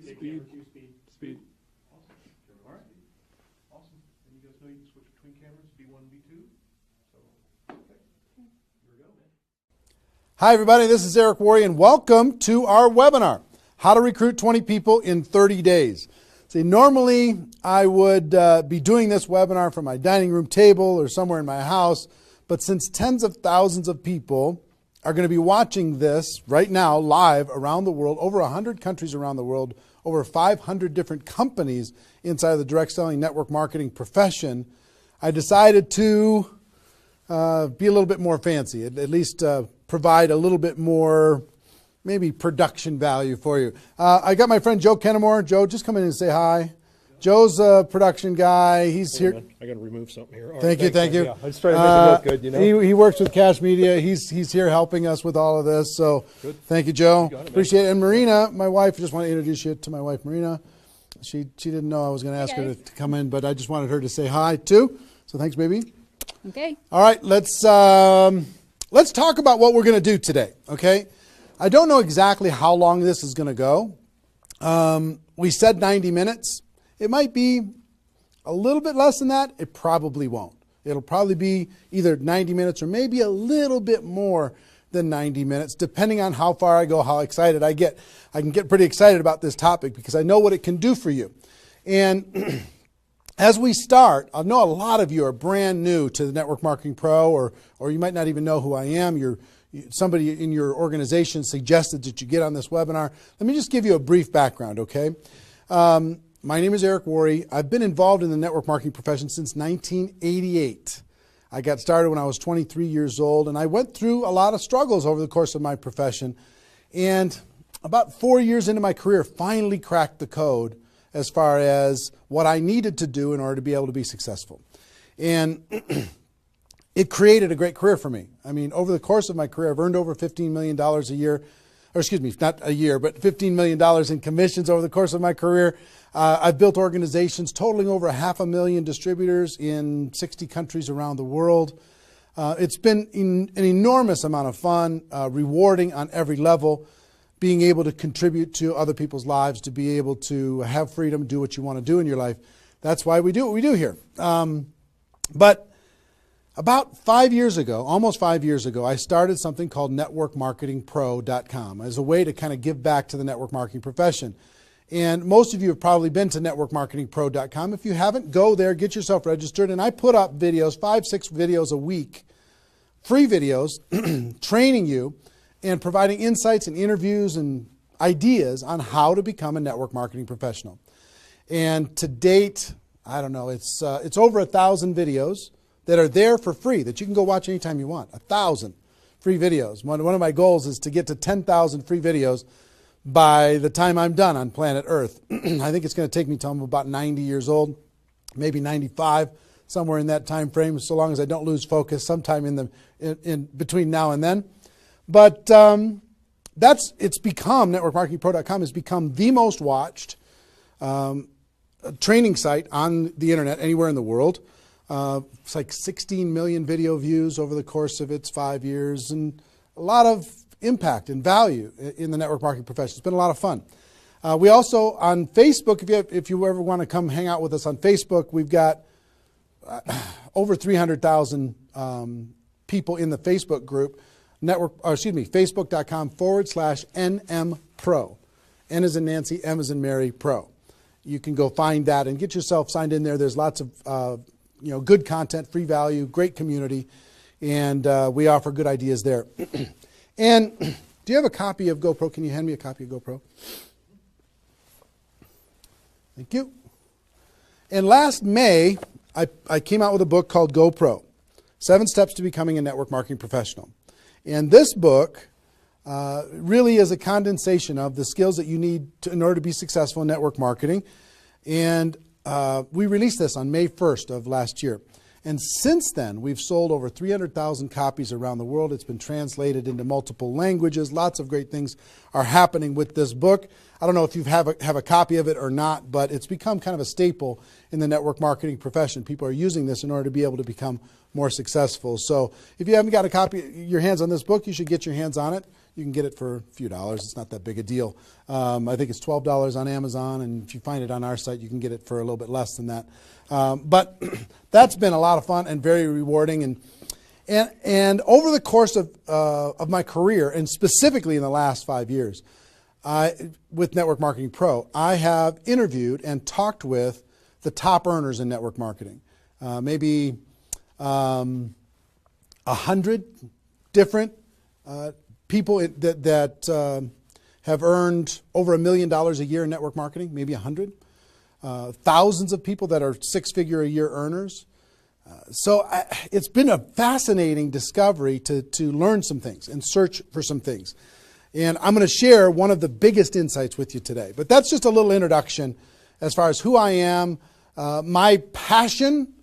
Speed. Speed. Awesome. All right. Awesome. And you guys know you can switch between cameras, B1 and B2. So, okay. Here we go, man. Hi, everybody. This is Eric Worre, and welcome to our webinar, How to Recruit 20 People in 30 Days. See, normally I would be doing this webinar from my dining room table or somewhere in my house, but since tens of thousands of people are going to be watching this right now live around the world, over 100 countries around the world, over 500 different companies inside of the direct selling network marketing profession, I decided to be a little bit more fancy, at least provide a little bit more maybe production value for you. I got my friend Joe Kennemore. Joe, just come in and say hi. Joe's a production guy. He's here. I got to remove something here. All Thank right, you, thank you. Yeah, I just try to make it look good, you know. He works with Cash Media. He's here helping us with all of this. So Good. Thank you, Joe. You got it, Appreciate it. And Marina, my wife, I just want to introduce you to my wife, Marina. She didn't know I was going to ask her to come in, but I just wanted her to say hi too. So thanks, baby. Okay. All right, let's talk about what we're going to do today. Okay, I don't know exactly how long this is going to go. We said 90 minutes. It might be a little bit less than that. It probably won't. It'll probably be either 90 minutes or maybe a little bit more than 90 minutes, depending on how far I go, how excited I get. I can get pretty excited about this topic because I know what it can do for you. And as we start, I know a lot of you are brand new to the Network Marketing Pro, or you might not even know who I am. Somebody in your organization suggested that you get on this webinar. Let me just give you a brief background, okay? My name is Eric Worre. I've been involved in the network marketing profession since 1988. I got started when I was 23 years old, and I went through a lot of struggles over the course of my profession. And about 4 years into my career, finally cracked the code as far as what I needed to do in order to be able to be successful. And it created a great career for me. I mean, over the course of my career, I've earned over $15 million a year, or excuse me, not a year, but $15 million in commissions over the course of my career. I've built organizations totaling over 500,000 distributors in 60 countries around the world. It's been an enormous amount of fun, rewarding on every level, being able to contribute to other people's lives, to be able to have freedom, do what you want to do in your life. That's why we do what we do here. But about 5 years ago, almost 5 years ago, I started something called networkmarketingpro.com as a way to kind of give back to the network marketing profession. And most of you have probably been to networkmarketingpro.com. If you haven't, go there, get yourself registered. And I put up videos, 5-6 videos a week, free videos, training you and providing insights and interviews and ideas on how to become a network marketing professional. And to date, I don't know, it's over 1,000 videos that are there for free that you can go watch anytime you want. 1,000 free videos. One of my goals is to get to 10,000 free videos by the time I'm done on planet Earth. I think it's going to take me till I'm about 90 years old, maybe 95, somewhere in that time frame, so long as I don't lose focus sometime in between now and then. But it's become, networkmarketingpro.com has become the most watched training site on the internet anywhere in the world. It's like 16 million video views over the course of its 5 years, and a lot of impact and value in the network marketing profession. It's been a lot of fun. We also, on Facebook, if you ever want to come hang out with us on Facebook, we've got over 300,000 people in the Facebook group. Facebook.com/NM-Pro. N as in Nancy, M as in Mary, Pro. You can go find that and get yourself signed in there. There's lots of good content, free value, great community, and we offer good ideas there. And do you have a copy of GoPro? Can you hand me a copy of GoPro? Thank you. And last May, I came out with a book called GoPro, 7 Steps to Becoming a Network Marketing Professional. And this book really is a condensation of the skills that you need in order to be successful in network marketing. And we released this on May 1st of last year. And since then, we've sold over 300,000 copies around the world. It's been translated into multiple languages. Lots of great things are happening with this book. I don't know if you have a copy of it or not, but it's become kind of a staple in the network marketing profession. People are using this in order to be able to become more successful. So if you haven't got a copy, your hands on this book, you should get your hands on it. You can get it for a few dollars. It's not that big a deal. I think it's $12 on Amazon, and if you find it on our site, you can get it for a little bit less than that. But that's been a lot of fun and very rewarding. And over the course of my career, and specifically in the last 5 years, with Network Marketing Pro, I have interviewed and talked with the top earners in network marketing. Maybe 100 different people that have earned over $1 million a year in network marketing, maybe 100. Thousands of people that are six-figure a year earners. So it's been a fascinating discovery to learn some things and search for some things. And I'm going to share one of the biggest insights with you today. But that's just a little introduction as far as who I am. My passion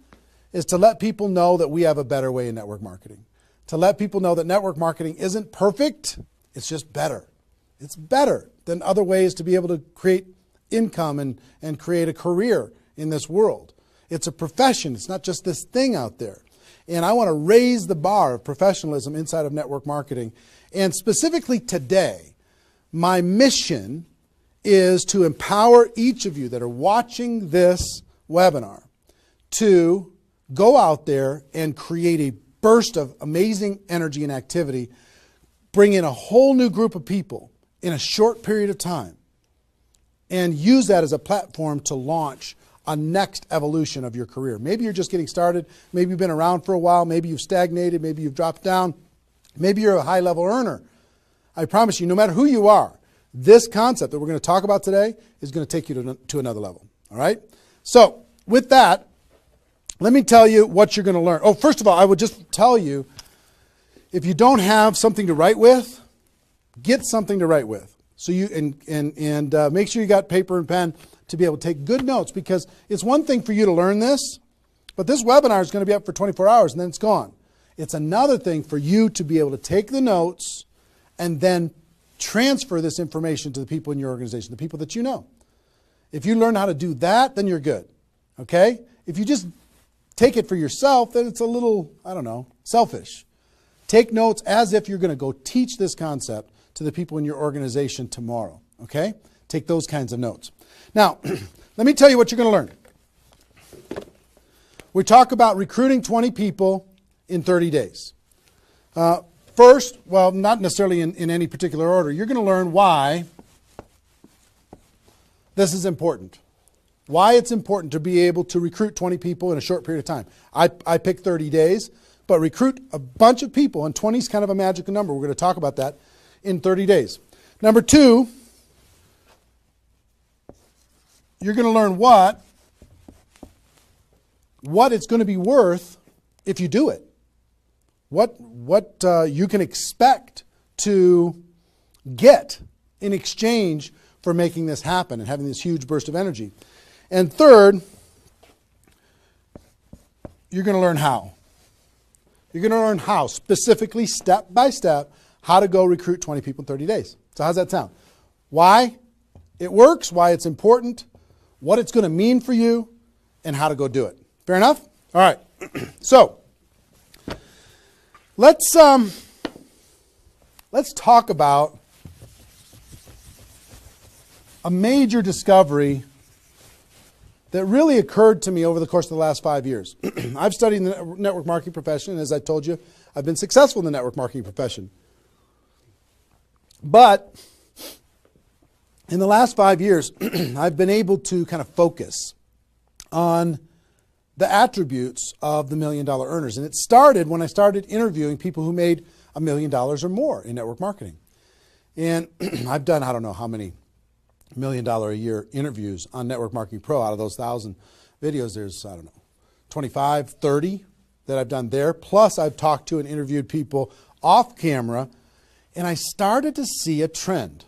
is to let people know that we have a better way in network marketing. To let people know that network marketing isn't perfect, it's just better. It's better than other ways to be able to create income and create a career in this world. It's a profession. It's not just this thing out there. And I want to raise the bar of professionalism inside of network marketing. And specifically today, my mission is to empower each of you that are watching this webinar to go out there and create a burst of amazing energy and activity, bring in a whole new group of people in a short period of time, and use that as a platform to launch a next evolution of your career. Maybe you're just getting started. Maybe you've been around for a while. Maybe you've stagnated. Maybe you've dropped down. Maybe you're a high-level earner. I promise you, no matter who you are, this concept that we're going to talk about today is going to take you to another level. All right? So with that, let me tell you what you're going to learn. Oh, first of all, I would just tell you, if you don't have something to write with, get something to write with. So you and make sure you got paper and pen to be able to take good notes, because it's one thing for you to learn this, but this webinar is going to be up for 24 hours and then it's gone. It's another thing for you to be able to take the notes and then transfer this information to the people in your organization, the people that you know. If you learn how to do that, then you're good. Okay? If you just take it for yourself, then it's a little, I don't know, selfish. Take notes as if you're going to go teach this concept to the people in your organization tomorrow. Okay? Take those kinds of notes. Now, let me tell you what you're going to learn. We talk about recruiting 20 people in 30 days. First, well, not necessarily in any particular order, you're going to learn why this is important. Why it's important to be able to recruit 20 people in a short period of time. I picked 30 days, but recruit a bunch of people, and 20 is kind of a magical number. We're going to talk about that in 30 days. Number two, you're going to learn what it's going to be worth if you do it. What you can expect to get in exchange for making this happen and having this huge burst of energy. And third, you're going to learn how. You're going to learn how, specifically, step by step, how to go recruit 20 people in 30 days. So how's that sound? Why it works, why it's important, what it's going to mean for you, and how to go do it. Fair enough? All right. So let's talk about a major discovery that really occurred to me over the course of the last 5 years. I've studied the network marketing profession, and as I told you, I've been successful in the network marketing profession. But in the last 5 years, I've been able to kind of focus on the attributes of the $1 million earners. And it started when I started interviewing people who made $1 million or more in network marketing. And I've done, I don't know how many $1 million a year interviews on Network Marketing Pro. Out of those 1,000 videos, there's, I don't know, 25, 30 that I've done there. Plus, I've talked to and interviewed people off camera, and I started to see a trend.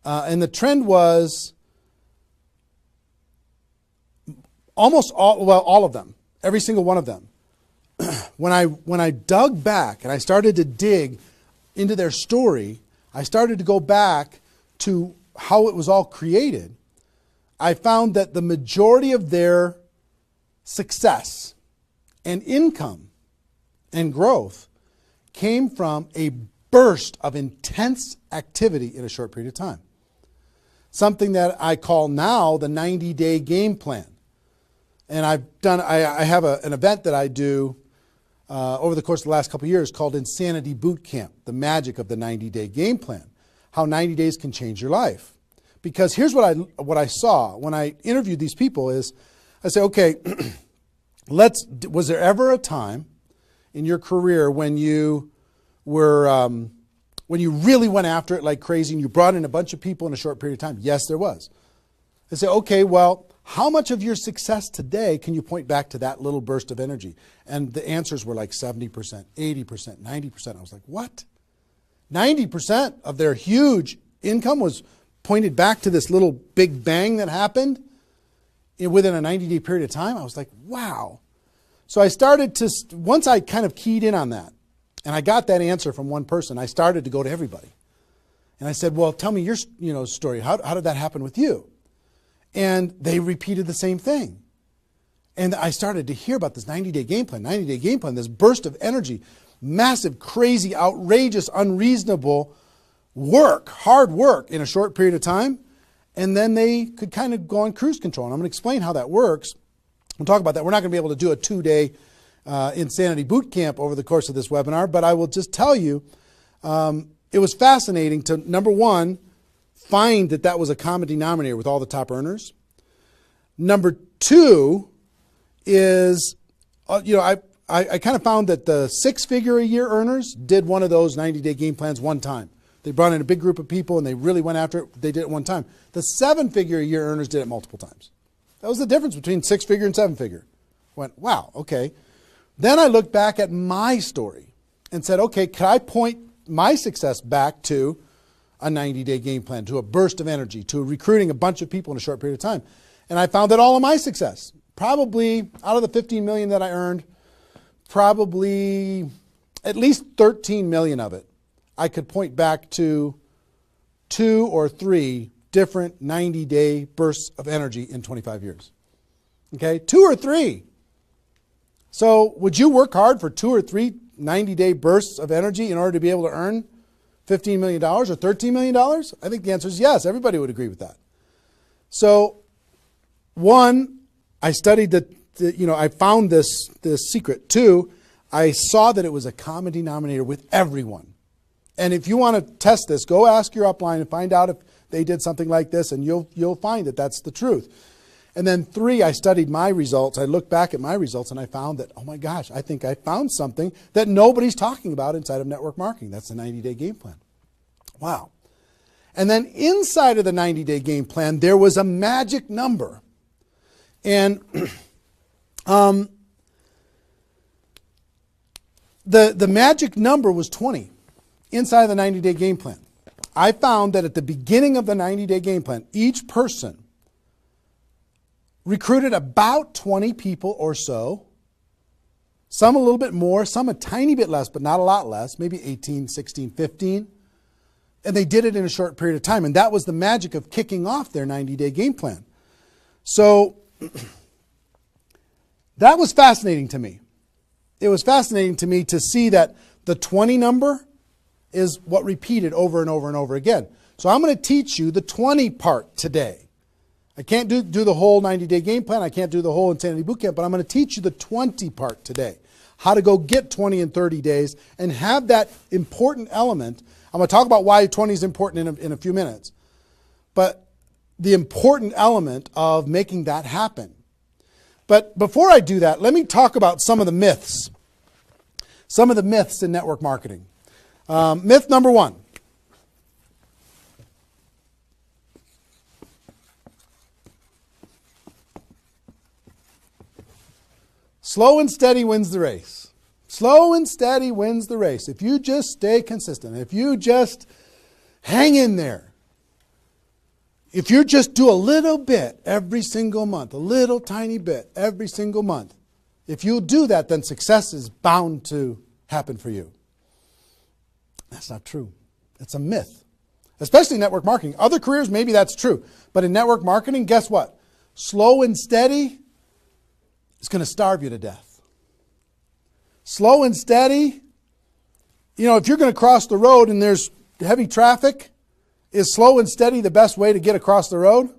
And the trend was almost all of them, every single one of them. When I dug back and I started to dig into their story, I started to go back to how it was all created. I found that the majority of their success and income and growth came from a burst of intense activity in a short period of time. Something that I call now the 90-day game plan. And I have an event that I do over the course of the last couple of years called Insanity Boot Camp, the magic of the 90-day game plan, how 90 days can change your life. Because here's what I saw when I interviewed these people is, I say, okay, was there ever a time in your career when you were, when you really went after it like crazy and you brought in a bunch of people in a short period of time? Yes, there was. I say, okay, well, how much of your success today can you point back to that little burst of energy? And the answers were like 70%, 80%, 90%. I was like, what? 90% of their huge income was pointed back to this little big bang that happened within a 90-day period of time? I was like, wow. So I started to, once I kind of keyed in on that, and I got that answer from one person, I started to go to everybody. And I said, well, tell me your story. How did that happen with you? And they repeated the same thing. And I started to hear about this 90-day game plan, this burst of energy, massive, crazy, outrageous, unreasonable work, hard work in a short period of time. And then they could kind of go on cruise control. And I'm going to explain how that works. We'll talk about that. We're not going to be able to do a 2-day Insanity Boot Camp over the course of this webinar, but I will just tell you, it was fascinating to, number one, find that was a common denominator with all the top earners. Number two is, I kind of found that the 6-figure-a-year earners did one of those 90-day game plans one time. They brought in a big group of people and they really went after it. They did it one time. The 7-figure-a-year earners did it multiple times. That was the difference between 6-figure and 7-figure. Went, wow, okay. Then I looked back at my story and said, okay, could I point my success back to a 90-day game plan, to a burst of energy, to recruiting a bunch of people in a short period of time? And I found that all of my success, probably out of the 15 million that I earned, probably at least 13 million of it, I could point back to 2 or 3 different 90-day bursts of energy in 25 years. Okay, 2 or 3. So would you work hard for 2 or 3 90-day bursts of energy in order to be able to earn $15 million or $13 million? I think the answer is yes. Everybody would agree with that. So, one, I studied I found this secret. 2, I saw that it was a common denominator with everyone. And if you want to test this, go ask your upline and find out if they did something like this, and you'll find that that's the truth. And then 3, I studied my results. I looked back at my results and I found that, oh my gosh, I think I found something that nobody's talking about inside of network marketing. That's the 90-day game plan. Wow. And then inside of the 90-day game plan, there was a magic number. And the magic number was 20 inside of the 90-day game plan. I found that at the beginning of the 90-day game plan, each person recruited about 20 people or so, some a little bit more, some a tiny bit less, but not a lot less, maybe 18, 16, 15. And they did it in a short period of time. And that was the magic of kicking off their 90-day game plan. So that was fascinating to me. It was fascinating to me to see that the 20 number is what repeated over and over and over again. So I'm going to teach you the 20 part today. I can't do the whole 90-day game plan. I can't do the whole Insanity Bootcamp, but I'm going to teach you the 20 part today. How to go get 20 in 30 days and have that important element. I'm going to talk about why 20 is important in a few minutes. But the important element of making that happen. But before I do that, let me talk about some of the myths. Some of the myths in network marketing. Myth number 1. Slow and steady wins the race. Slow and steady wins the race. If you just stay consistent, if you just hang in there, if you just do a little bit every single month, a little tiny bit every single month, if you'll do that, then success is bound to happen for you. That's not true. It's a myth, especially in network marketing. Other careers, maybe that's true. But in network marketing, guess what? Slow and steady is going to starve you to death. Slow and steady if you're going to cross the road and there's heavy traffic, is slow and steady the best way to get across the road?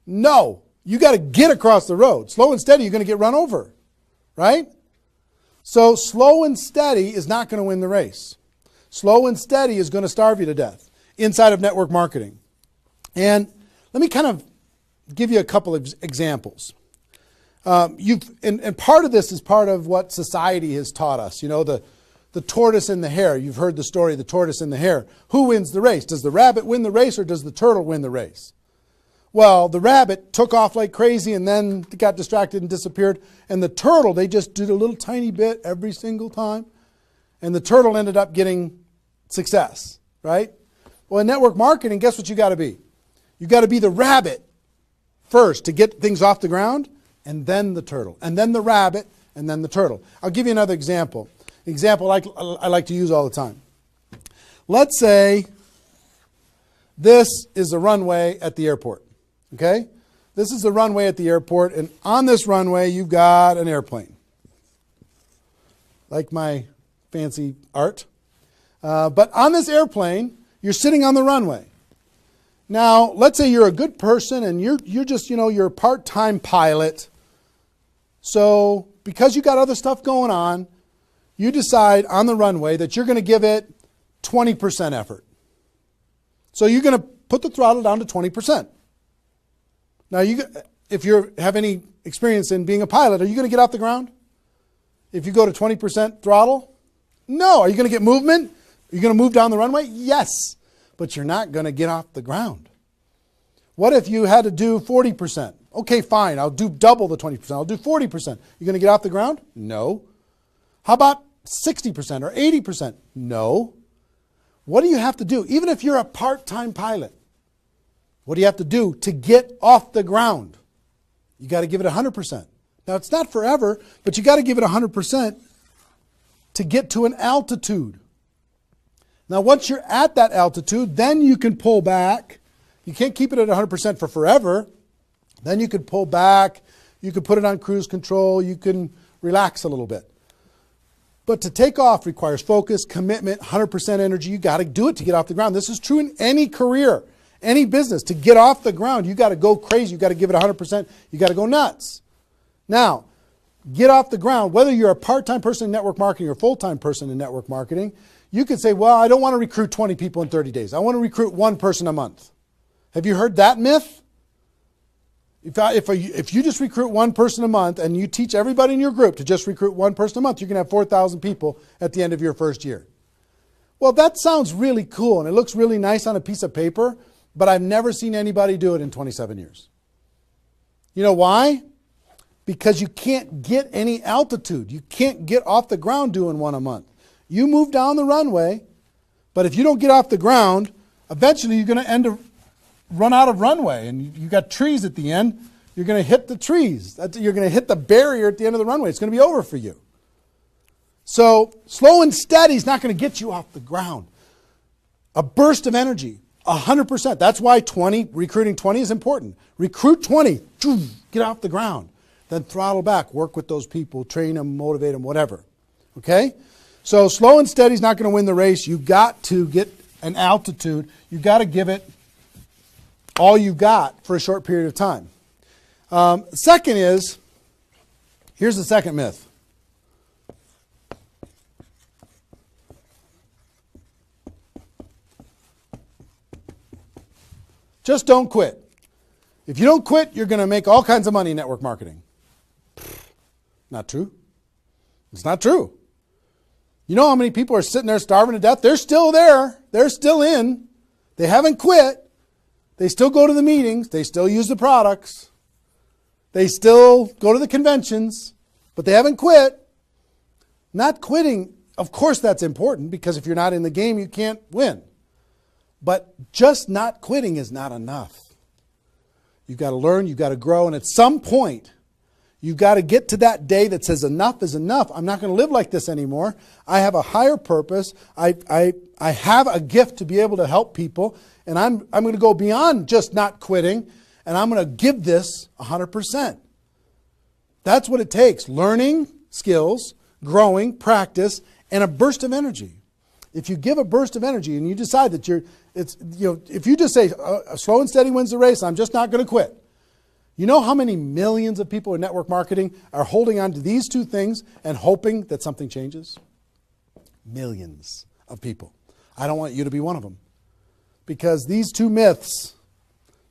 No. You got to get across the road. Slow and steady, you're going to get run over, right? So slow and steady is not going to win the race. Slow and steady is going to starve you to death inside of network marketing. And let me kind of give you a couple of examples. And part of this is part of what society has taught us. The tortoise and the hare. You've heard the story of the tortoise and the hare. Who wins the race? Does the rabbit win the race or does the turtle win the race? Well, the rabbit took off like crazy and then got distracted and disappeared. And the turtle, they just did a little tiny bit every single time. And the turtle ended up getting success, right? Well, in network marketing, guess what you got to be? You got to be the rabbit first to get things off the ground, and then the turtle, and then the rabbit, and then the turtle. I'll give you another example. Example I like to use all the time. Let's say this is a runway at the airport. Okay? This is the runway at the airport, and on this runway you've got an airplane. Like my fancy art. But on this airplane, you're sitting on the runway. Now, let's say you're a good person and you're just, you're a part-time pilot. So, because you got other stuff going on, you decide on the runway that you're going to give it 20% effort. So you're going to put the throttle down to 20%. Now, if you have any experience in being a pilot, are you going to get off the ground? If you go to 20% throttle? No. Are you going to get movement? Are you going to move down the runway? Yes. But you're not going to get off the ground. What if you had to do 40%? Okay, fine. I'll do double the 20%. I'll do 40%. You going to get off the ground? No. How about 60% or 80%? No. What do you have to do? Even if you're a part-time pilot, what do you have to do to get off the ground? You got to give it 100%. Now, it's not forever, but you got to give it 100% to get to an altitude. Now, once you're at that altitude, then you can pull back. You can't keep it at 100% for forever. Then you can pull back. You can put it on cruise control. You can relax a little bit. But to take off requires focus, commitment, 100% energy. You got to do it to get off the ground. This is true in any career, any business. To get off the ground, you got to go crazy. You got to give it 100%. You got to go nuts. Now, get off the ground. Whether you're a part-time person in network marketing or a full-time person in network marketing, you could say, well, I don't want to recruit 20 people in 30 days. I want to recruit one person a month. Have you heard that myth? If you just recruit one person a month and you teach everybody in your group to just recruit one person a month, you can have 4,000 people at the end of your first year. Well, that sounds really cool and it looks really nice on a piece of paper, but I've never seen anybody do it in 27 years. You know why? Because you can't get any altitude. You can't get off the ground doing one a month. You move down the runway, but if you don't get off the ground, eventually you're going to run out of runway, and you've got trees at the end. You're going to hit the trees. You're going to hit the barrier at the end of the runway. It's going to be over for you. So slow and steady is not going to get you off the ground. A burst of energy, 100%. That's why recruiting 20 is important. Recruit 20, get off the ground. Then throttle back, work with those people, train them, motivate them, whatever. Okay? So slow and steady is not going to win the race. You've got to get an altitude. You've got to give it all you've got for a short period of time. Second is, here's the second myth. Just don't quit. If you don't quit, you're going to make all kinds of money in network marketing. Not true. It's not true. You know how many people are sitting there starving to death? They're still there. They're still in. They haven't quit. They still go to the meetings. They still use the products. They still go to the conventions, but they haven't quit. Not quitting, of course that's important, because if you're not in the game, you can't win. But just not quitting is not enough. You've got to learn, you've got to grow, and at some point, you've got to get to that day that says enough is enough. I'm not going to live like this anymore. I have a higher purpose. I have a gift to be able to help people, and I'm going to go beyond just not quitting, and I'm going to give this 100%. That's what it takes. Learning skills, growing, practice, and a burst of energy. If you give a burst of energy and you decide that if you just say, slow and steady wins the race, I'm just not going to quit. You know how many millions of people in network marketing are holding on to these two things and hoping that something changes? Millions of people. I don't want you to be one of them. Because these two myths,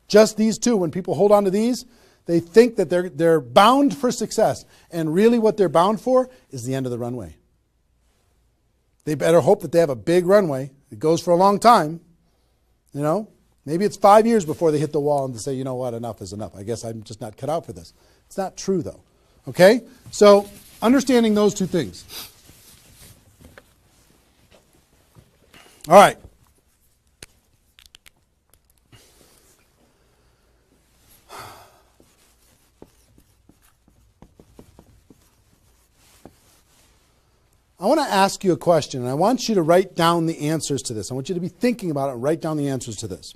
just these two, when people hold on to these, they think that they're bound for success. And really what they're bound for is the end of the runway. They better hope that they have a big runway. It goes for a long time. You know, maybe it's 5 years before they hit the wall and they say, you know what, enough is enough. I guess I'm just not cut out for this. It's not true though. Okay? So understanding those two things. All right. I want to ask you a question, and I want you to write down the answers to this. I want you to be thinking about it and write down the answers to this.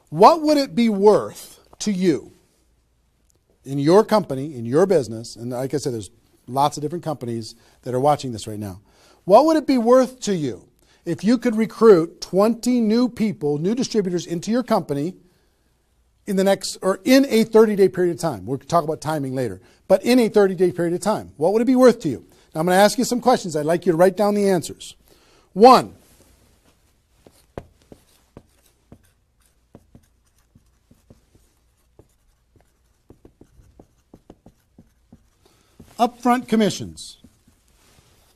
What would it be worth to you in your company, in your business, and like I said, there's lots of different companies that are watching this right now. What would it be worth to you if you could recruit 20 new people, new distributors into your company in a 30-day period of time? We'll talk about timing later, but in a 30-day period of time. What would it be worth to you? Now, I'm going to ask you some questions. I'd like you to write down the answers. 1, upfront commissions.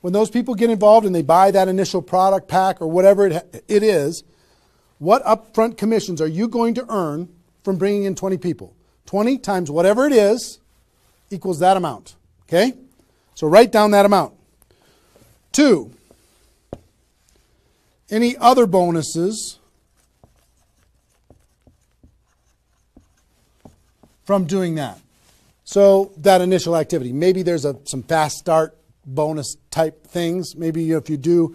When those people get involved and they buy that initial product pack or whatever it is, what upfront commissions are you going to earn from bringing in 20 people? 20 times whatever it is equals that amount. Okay? So write down that amount. 2, any other bonuses from doing that? So that initial activity. Maybe there's some fast start bonus type things. Maybe if you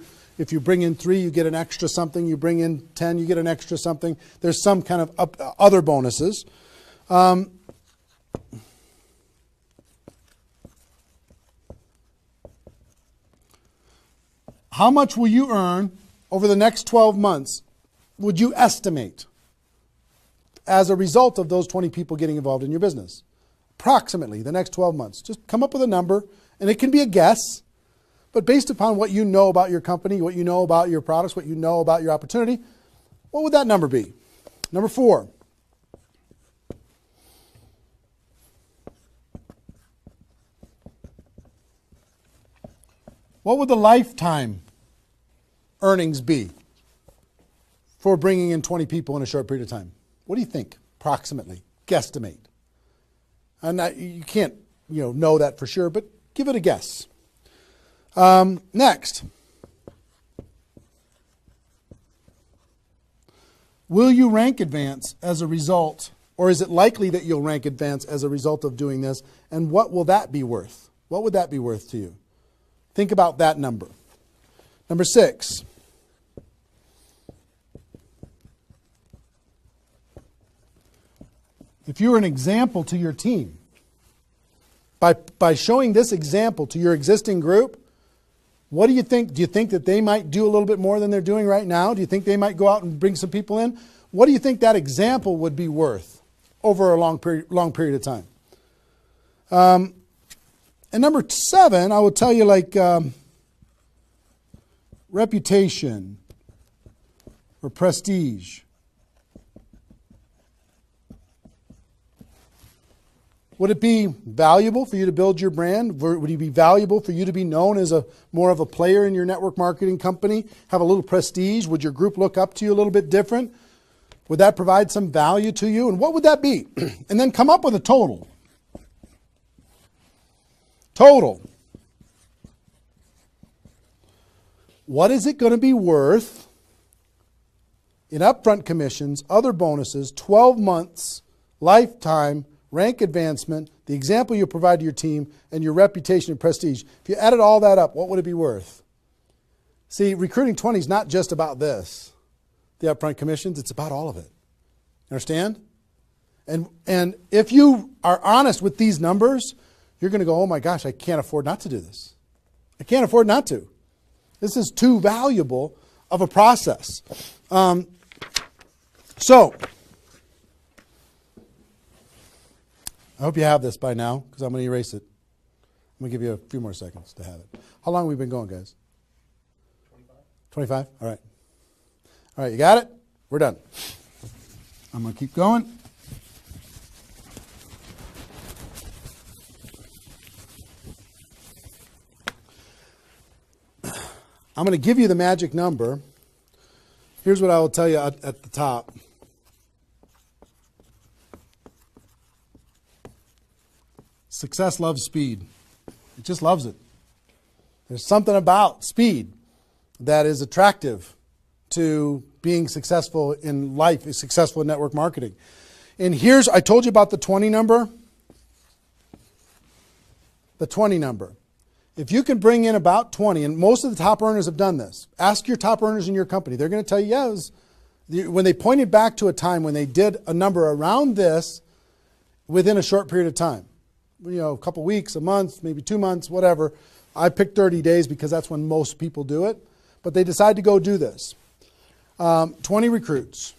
bring in 3, you get an extra something. You bring in 10, you get an extra something. There's some kind of other bonuses. How much will you earn over the next 12 months, would you estimate, as a result of those 20 people getting involved in your business? Approximately the next 12 months. Just come up with a number, and it can be a guess, but based upon what you know about your company, what you know about your products, what you know about your opportunity, what would that number be? Number 4. What would the lifetime earnings be for bringing in 20 people in a short period of time? What do you think, approximately? Guesstimate. And you can't know that for sure, but give it a guess. Next. Will you rank advance as a result, or is it likely that you'll rank advance as a result of doing this? And what will that be worth? What would that be worth to you? Think about that number. Number 6. If you were an example to your team, by showing this example to your existing group, what do you think? Do you think that they might do a little bit more than they're doing right now? Do you think they might go out and bring some people in? What do you think that example would be worth over a long period of time? And number 7, I will tell you, like reputation or prestige. Would it be valuable for you to build your brand? Would it be valuable for you to be known as more of a player in your network marketing company? Have a little prestige? Would your group look up to you a little bit different? Would that provide some value to you? And what would that be? And then come up with a total. Total. What is it going to be worth in upfront commissions, other bonuses, 12 months, lifetime, rank advancement, the example you provide to your team, and your reputation and prestige? If you added all that up, what would it be worth? See, recruiting 20 is not just about this, the upfront commissions. It's about all of it. Understand? And if you are honest with these numbers, you're going to go, oh my gosh, I can't afford not to do this. I can't afford not to. This is too valuable of a process. So, I hope you have this by now, because I'm going to erase it. I'm going to give you a few more seconds to have it. How long have we been going, guys? 25? All right. All right, you got it? We're done. I'm going to keep going. I'm going to give you the magic number. Here's what I will tell you at the top. Success loves speed. It just loves it. There's something about speed that is attractive to being successful in life, successful in network marketing. And here's, I told you about the 20 number. The 20 number. If you can bring in about 20, and most of the top earners have done this. Ask your top earners in your company. They're going to tell you, yes. When they pointed back to a time when they did a number around this within a short period of time. You know, a couple weeks, a month, maybe 2 months, whatever. I picked 30 days because that's when most people do it. But they decide to go do this. 20 recruits.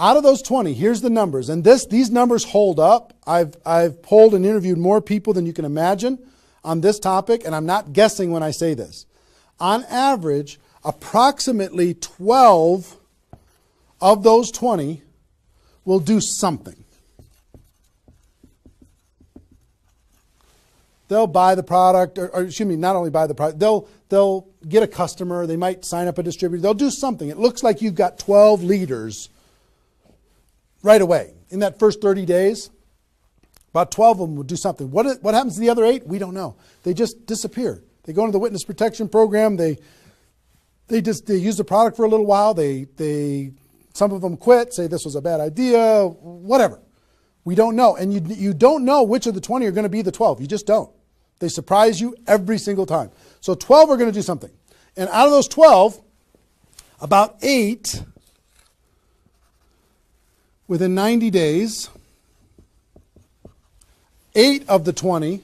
Out of those 20, here's the numbers. And these numbers hold up. I've polled and interviewed more people than you can imagine on this topic, and I'm not guessing when I say this. On average, approximately 12 of those 20 will do something. They'll buy the product, or excuse me, not only buy the product, they'll get a customer, they might sign up a distributor, they'll do something. It looks like you've got 12 leaders right away. In that first 30 days, about 12 of them will do something. What happens to the other 8? We don't know. They just disappear. They go into the witness protection program, they use the product for a little while, some of them quit, say this was a bad idea, whatever. We don't know. And you don't know which of the 20 are going to be the 12. You just don't. They surprise you every single time. So 12 are going to do something. And out of those 12, about 8, within 90 days, 8 of the 20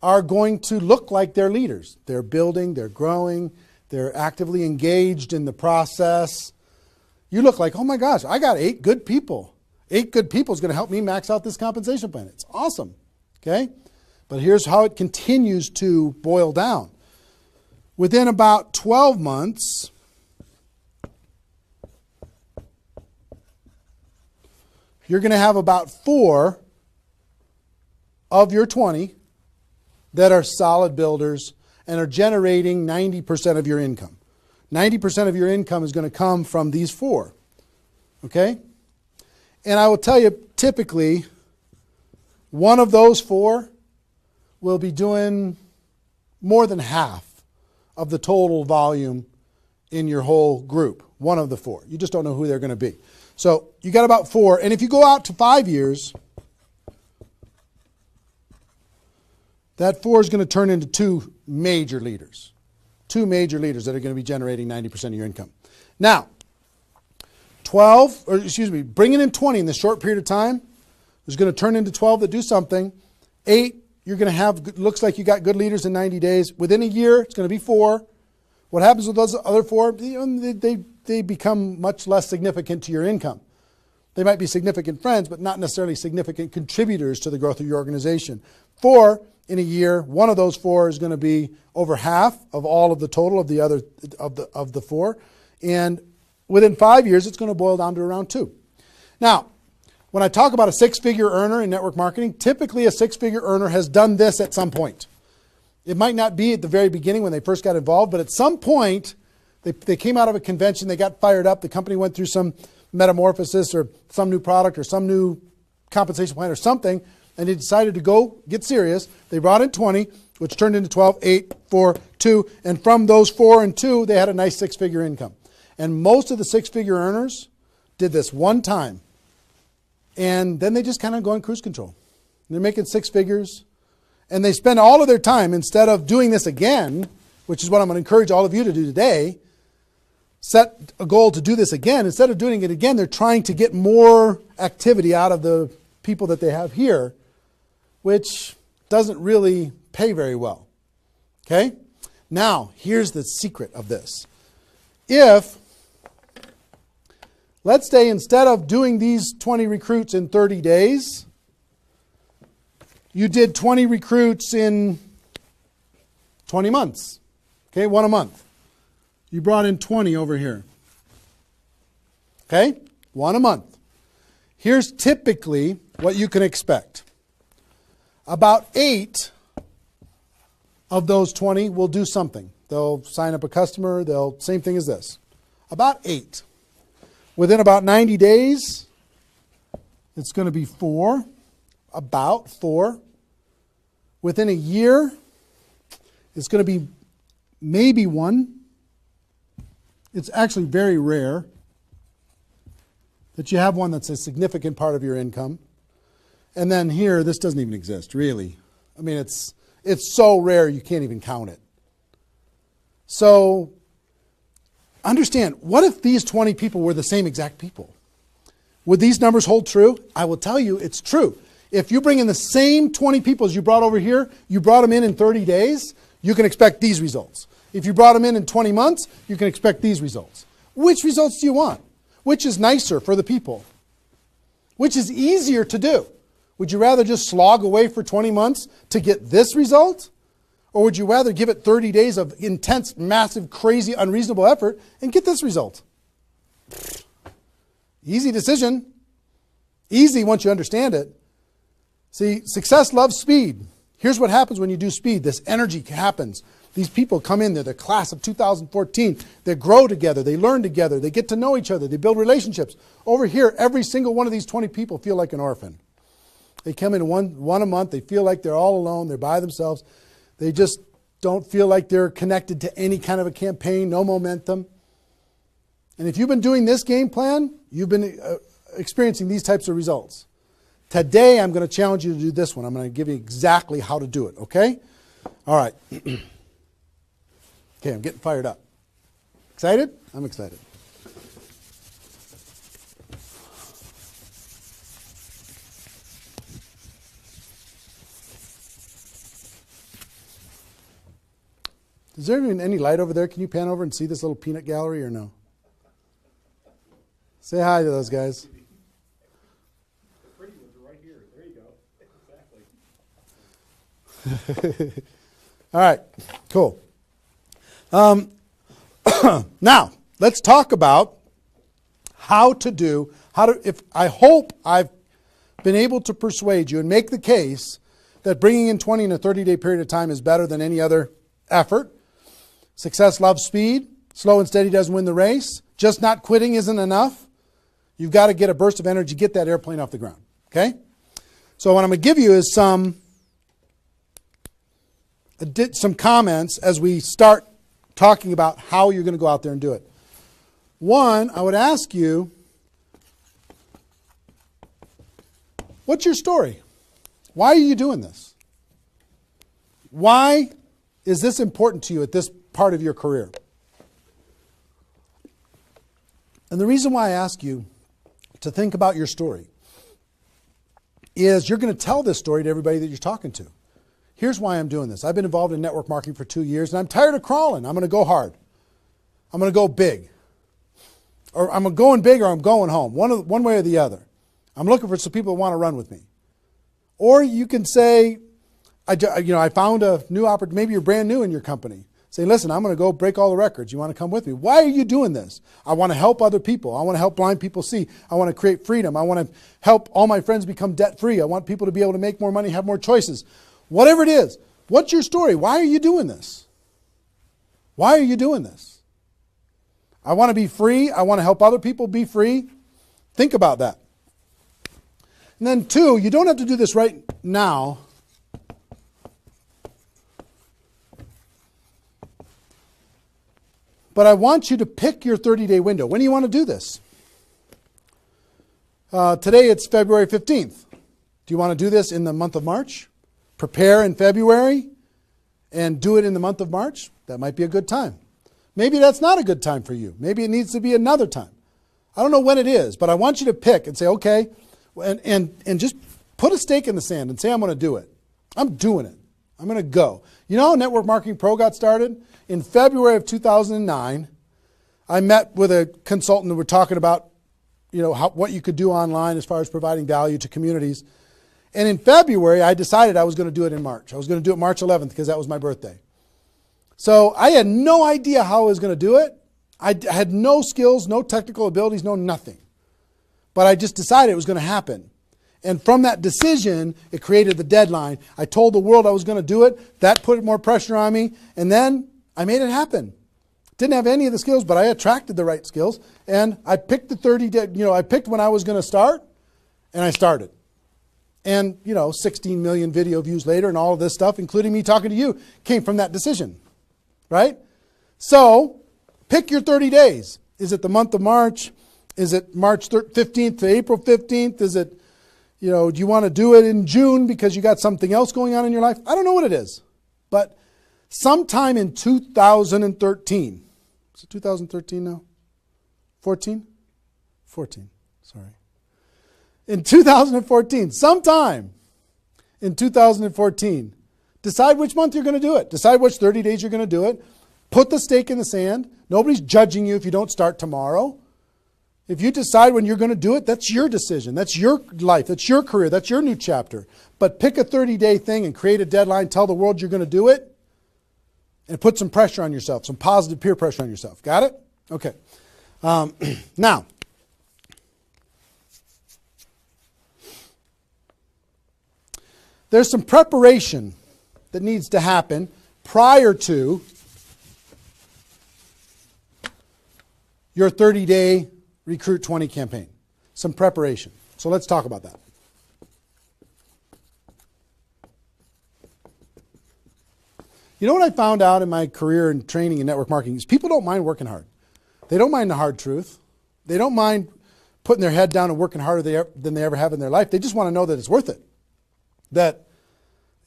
are going to look like they're leaders. They're building, they're growing, they're actively engaged in the process. You look like, oh my gosh, I got 8 good people. 8 good people is going to help me max out this compensation plan. It's awesome. Okay? But here's how it continues to boil down. Within about 12 months, you're going to have about 4 of your 20 that are solid builders and are generating 90% of your income. 90% of your income is going to come from these 4. Okay? And I will tell you, typically, one of those 4 will be doing more than half of the total volume in your whole group. One of the 4. You just don't know who they're going to be. So you got about 4. And if you go out to 5 years, that 4 is going to turn into 2 major leaders. 2 major leaders that are going to be generating 90% of your income. Now, bringing in 20 in this short period of time is going to turn into 12 that do something. 8, you're going to have, looks like you got good leaders in 90 days. Within a year, it's going to be 4. What happens with those other 4? They become much less significant to your income. They might be significant friends, but not necessarily significant contributors to the growth of your organization. 4 in a year, one of those 4 is going to be over half of all of the total of the other of the 4, and within 5 years, it's going to boil down to around 2. Now, when I talk about a 6-figure earner in network marketing, typically a 6-figure earner has done this at some point. It might not be at the very beginning when they first got involved, but at some point, they came out of a convention, they got fired up, the company went through some metamorphosis or some new product or some new compensation plan or something, and they decided to go get serious. They brought in 20, which turned into 12, 8, 4, 2, and from those 4 and 2, they had a nice 6-figure income. And most of the 6-figure earners did this one time. And then they just kind of go in cruise control. They're making 6 figures. And they spend all of their time, instead of doing this again, which is what I'm going to encourage all of you to do today, set a goal to do this again. Instead of doing it again, they're trying to get more activity out of the people that they have here which doesn't really pay very well. Okay? Now, here's the secret of this. If, let's say instead of doing these 20 recruits in 30 days, you did 20 recruits in 20 months. Okay, one a month. You brought in 20 over here. Okay, one a month. Here's typically what you can expect. About 8 of those 20 will do something. They'll sign up a customer. Same thing as this. About 8. Within about 90 days, it's going to be 4. About 4. Within a year, it's going to be maybe 1. It's actually very rare that you have one that's a significant part of your income. And then here, this doesn't even exist, really. I mean, it's so rare you can't even count it. So understand, what if these 20 people were the same exact people? Would these numbers hold true? I will tell you it's true. If you bring in the same 20 people as you brought over here, you brought them in 30 days, you can expect these results. If you brought them in 20 months, you can expect these results. Which results do you want? Which is nicer for the people? Which is easier to do? Would you rather just slog away for 20 months to get this result? Or would you rather give it 30 days of intense, massive, crazy, unreasonable effort and get this result? Easy decision. Easy once you understand it. See, success loves speed. Here's what happens when you do speed. This energy happens. These people come in, they're the class of 2014. They grow together, they learn together, they get to know each other, they build relationships. Over here, every single one of these 20 people feel like an orphan. They come in one a month, they feel like they're all alone, they're by themselves. They just don't feel like they're connected to any kind of a campaign, no momentum. And if you've been doing this game plan, you've been experiencing these types of results. Today, I'm going to challenge you to do this one. I'm going to give you exactly how to do it, okay? All right. Okay, I'm getting fired up. Excited? I'm excited. Is there even any light over there? Can you pan over and see this little peanut gallery or no? Say hi to those guys. The pretty ones are right here. There you go. Exactly. All right, cool. Now, let's talk about I hope I've been able to persuade you and make the case that bringing in 20 in a 30-day period of time is better than any other effort. Success loves speed. Slow and steady doesn't win the race. Just not quitting isn't enough. You've got to get a burst of energy, get that airplane off the ground. Okay? So what I'm going to give you is some comments as we start talking about how you're going to go out there and do it. One, I would ask you, what's your story? Why are you doing this? Why is this important to you at this part of your career? And the reason why I ask you to think about your story is you're going to tell this story to everybody that you're talking to. Here's why I'm doing this. I've been involved in network marketing for 2 years, and I'm tired of crawling. I'm going to go hard. I'm going to go big. Or I'm going big or I'm going home, one way or the other. I'm looking for some people that want to run with me. Or you can say, I found a new opportunity. Maybe you're brand new in your company. Say, listen, I'm going to go break all the records. You want to come with me? Why are you doing this? I want to help other people. I want to help blind people see. I want to create freedom. I want to help all my friends become debt-free. I want people to be able to make more money, have more choices. Whatever it is, what's your story? Why are you doing this? Why are you doing this? I want to be free. I want to help other people be free. Think about that. And then 2, you don't have to do this right now. But I want you to pick your 30-day window. When do you want to do this? Today it's February 15th. Do you want to do this in the month of March? Prepare in February and do it in the month of March? That might be a good time. Maybe that's not a good time for you. Maybe it needs to be another time. I don't know when it is, but I want you to pick and say, okay, and just put a stake in the sand and say, I'm going to do it. I'm doing it. I'm going to go. You know how Network Marketing Pro got started? In February of 2009, I met with a consultant and we're talking about, what you could do online as far as providing value to communities. And in February, I decided I was going to do it in March. I was going to do it March 11th because that was my birthday. So I had no idea how I was going to do it. I had no skills, no technical abilities, no nothing. But I just decided it was going to happen. And from that decision, it created the deadline. I told the world I was going to do it. That put more pressure on me. And then I made it happen. Didn't have any of the skills, but I attracted the right skills. And I picked the 30 day, I picked when I was going to start, and I started. And, 16 million video views later and all of this stuff, including me talking to you, came from that decision. Right? So, pick your 30 days. Is it the month of March? Is it March 15th to April 15th? Is it, do you want to do it in June because you got something else going on in your life? I don't know what it is. But sometime in 2013, is it 2013 now? 14? 14, sorry. In 2014, sometime in 2014, decide which month you're going to do it. Decide which 30 days you're going to do it. Put the stake in the sand. Nobody's judging you if you don't start tomorrow. If you decide when you're going to do it, that's your decision. That's your life. That's your career. That's your new chapter. But pick a 30-day thing and create a deadline. Tell the world you're going to do it. And put some pressure on yourself, some positive peer pressure on yourself. Got it? Okay. Now, there's some preparation that needs to happen prior to your 30-day Recruit 20 campaign. Some preparation. So let's talk about that. You know what I found out in my career and training in network marketing is people don't mind working hard. They don't mind the hard truth. They don't mind putting their head down and working harder than they ever have in their life. They just want to know that it's worth it. That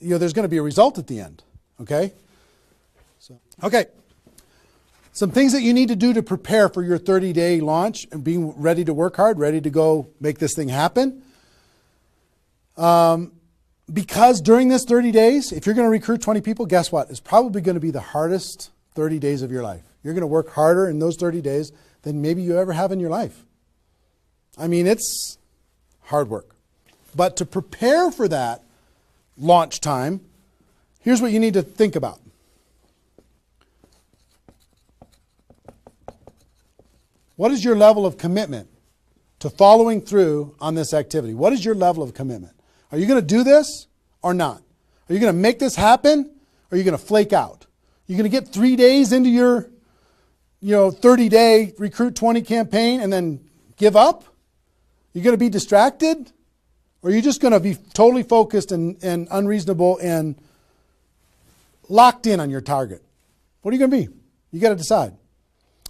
there's going to be a result at the end. Okay? Okay. Some things that you need to do to prepare for your 30-day launch and being ready to work hard, ready to go make this thing happen. Because during this 30 days, if you're going to recruit 20 people, guess what? It's probably going to be the hardest 30 days of your life. You're going to work harder in those 30 days than maybe you ever have in your life. I mean, it's hard work. But to prepare for that launch time, here's what you need to think about. What is your level of commitment to following through on this activity? What is your level of commitment? Are you going to do this or not? Are you going to make this happen or are you going to flake out? You're going to get 3 days into your 30-day Recruit 20 campaign and then give up? You're going to be distracted? Or are you just going to be totally focused and unreasonable and locked in on your target? What are you going to be? You got to decide.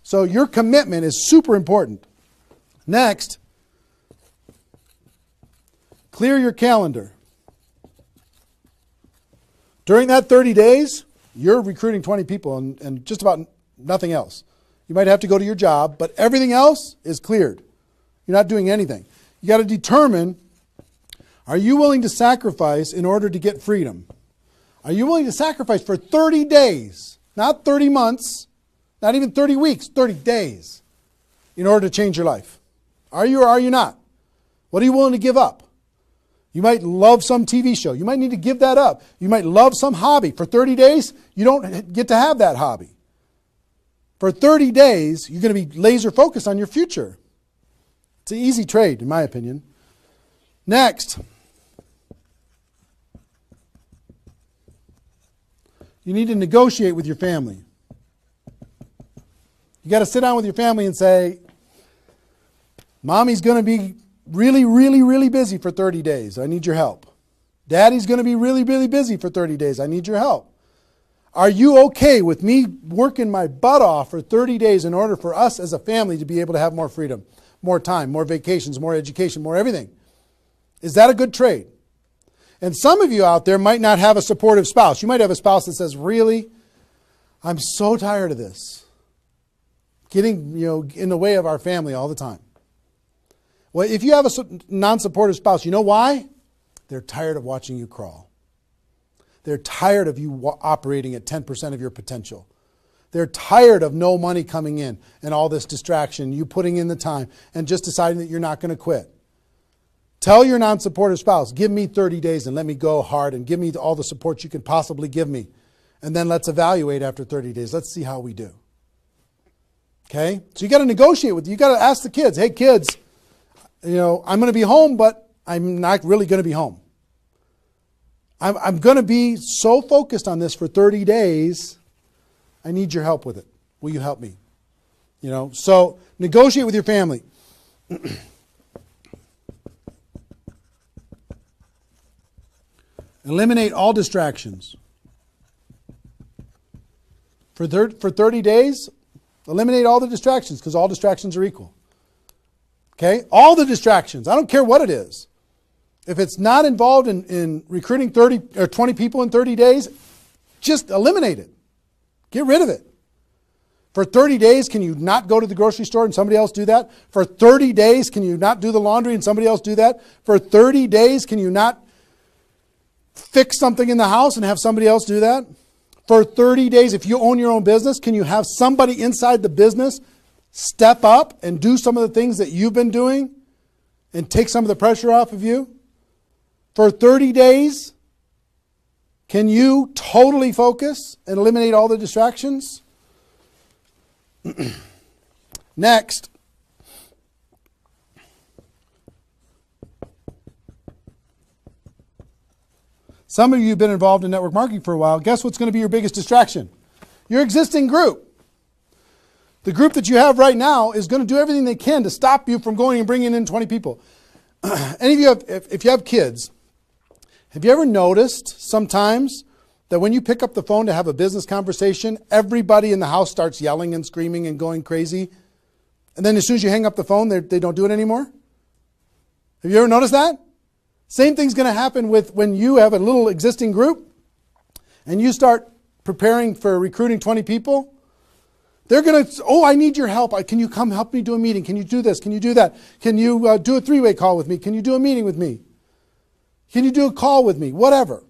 So your commitment is super important. Next, clear your calendar. During that 30 days, you're recruiting 20 people and just about nothing else. You might have to go to your job, but everything else is cleared. You're not doing anything. You got to determine, are you willing to sacrifice in order to get freedom? Are you willing to sacrifice for 30 days, not 30 months, not even 30 weeks, 30 days, in order to change your life? Are you or are you not? What are you willing to give up? You might love some TV show. You might need to give that up. You might love some hobby. For 30 days, you don't get to have that hobby. For 30 days, you're going to be laser focused on your future. It's an easy trade, in my opinion. Next, you need to negotiate with your family. You got to sit down with your family and say, Mommy's going to be really, really, really busy for 30 days. I need your help. Daddy's going to be really, really busy for 30 days. I need your help. Are you okay with me working my butt off for 30 days in order for us as a family to be able to have more freedom, more time, more vacations, more education, more everything? Is that a good trade? And some of you out there might not have a supportive spouse. You might have a spouse that says, really, I'm so tired of this. Getting, in the way of our family all the time. Well, if you have a non-supportive spouse, you know why? They're tired of watching you crawl. They're tired of you operating at 10% of your potential. They're tired of no money coming in and all this distraction, you putting in the time and just deciding that you're not going to quit. Tell your non-supportive spouse, give me 30 days and let me go hard and give me all the support you can possibly give me. And then let's evaluate after 30 days. Let's see how we do. Okay? So you got to negotiate with you. You got to ask the kids, hey kids, I'm going to be home, but I'm not really going to be home. I'm going to be so focused on this for 30 days. I need your help with it. Will you help me? So negotiate with your family. Eliminate all distractions. For 30 days, eliminate all the distractions because all distractions are equal. Okay? All the distractions. I don't care what it is. If it's not involved in recruiting 30 or 20 people in 30 days, just eliminate it. Get rid of it. For 30 days, can you not go to the grocery store and somebody else do that? For 30 days, can you not do the laundry and somebody else do that? For 30 days, can you not fix something in the house and have somebody else do that? For 30 days, if you own your own business, can you have somebody inside the business step up and do some of the things that you've been doing and take some of the pressure off of you? For 30 days, can you totally focus and eliminate all the distractions? Next. Some of you have been involved in network marketing for a while. Guess what's going to be your biggest distraction? Your existing group. The group that you have right now is going to do everything they can to stop you from going and bringing in 20 people. Any of you, if you have kids, have you ever noticed sometimes that when you pick up the phone to have a business conversation, everybody in the house starts yelling and screaming and going crazy? And then as soon as you hang up the phone, they don't do it anymore? Have you ever noticed that? Same thing's going to happen with when you have a little existing group and you start preparing for recruiting 20 people. They're going to, I need your help. Can you come help me do a meeting? Can you do this? Can you do that? Can you do a three-way call with me? Can you do a meeting with me? Can you do a call with me? Whatever.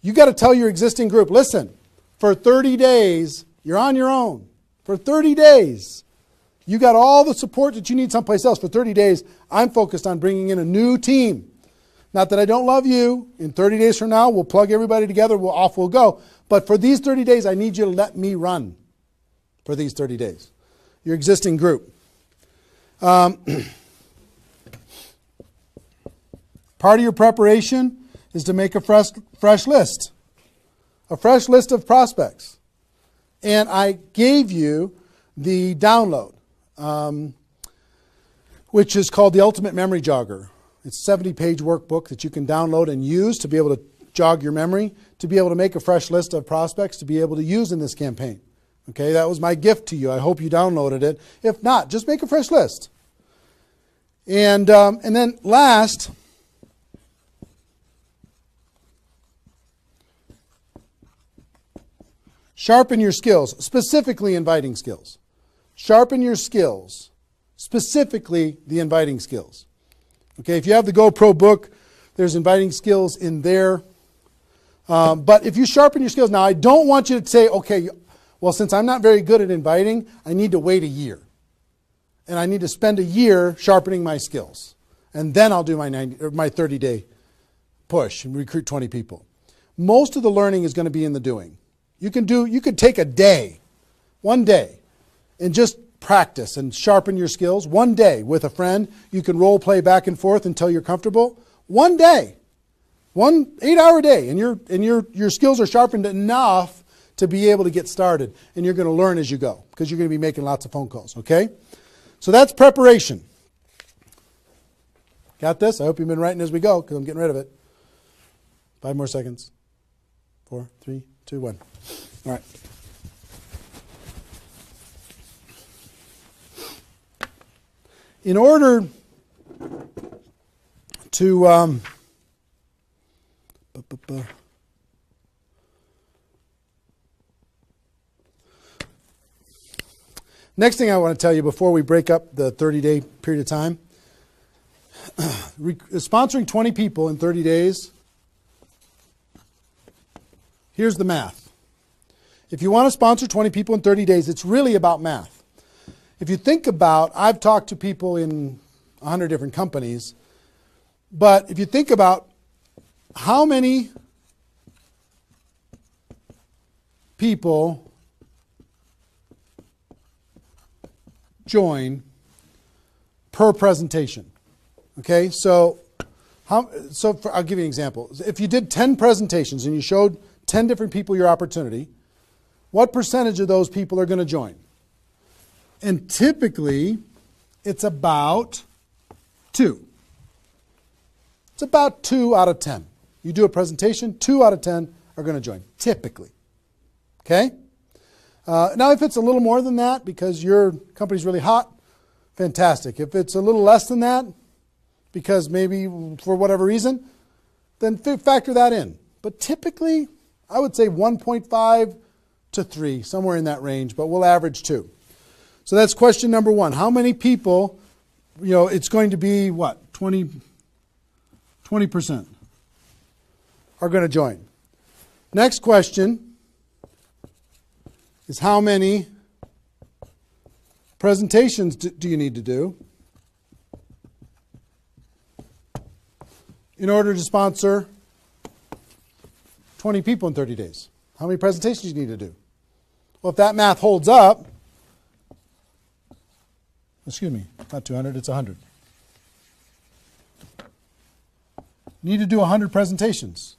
You got to tell your existing group, listen, for 30 days, you're on your own. For 30 days, you got all the support that you need someplace else. For 30 days, I'm focused on bringing in a new team. Not that I don't love you. In 30 days from now, we'll plug everybody together. Off we'll go. But for these 30 days, I need you to let me run for these 30 days. Your existing group. Part of your preparation is to make a fresh list. A fresh list of prospects. And I gave you the download, which is called the Ultimate Memory Jogger. It's a 70-page workbook that you can download and use to be able to jog your memory, to be able to make a fresh list of prospects to be able to use in this campaign. Okay, that was my gift to you. I hope you downloaded it. If not, just make a fresh list. And then last, sharpen your skills, specifically inviting skills. Sharpen your skills, specifically the inviting skills. Okay, if you have the GoPro book, there's inviting skills in there. But if you sharpen your skills, now I don't want you to say, okay, well, since I'm not very good at inviting, I need to wait a year. And I need to spend a year sharpening my skills. And then I'll do my 30-day push and recruit 20 people. Most of the learning is going to be in the doing. You could take a day, one day, and just practice and sharpen your skills. One day with a friend, you can role play back and forth until you're comfortable. One day, 1 8-hour day, and your skills are sharpened enough to be able to get started. And you're going to learn as you go because you're going to be making lots of phone calls, okay? So that's preparation. Got this? I hope you've been writing as we go because I'm getting rid of it. 5 more seconds. 4, 3, 2, 1. All right. In order to next thing I want to tell you before we break up the 30-day period of time, sponsoring 20 people in 30 days here's the math. If you want to sponsor 20 people in 30 days, it's really about math. If you think about, I've talked to people in 100 different companies, but if you think about how many people join per presentation. Okay, so I'll give you an example. If you did 10 presentations and you showed 10 different people your opportunity, what percentage of those people are going to join? And typically, it's about 2. It's about 2 out of 10. You do a presentation, 2 out of 10 are going to join, typically. Okay? Now, if it's a little more than that because your company's really hot, fantastic. If it's a little less than that, because maybe for whatever reason, then factor that in. But typically, I would say 1.5 to 3, somewhere in that range, but we'll average 2. So that's question number 1. How many people, it's going to be what? 20% are going to join. Next question is how many presentations do you need to do in order to sponsor 20 people in 30 days? How many presentations do you need to do? Well, if that math holds up, excuse me, not 200, it's 100. You need to do 100 presentations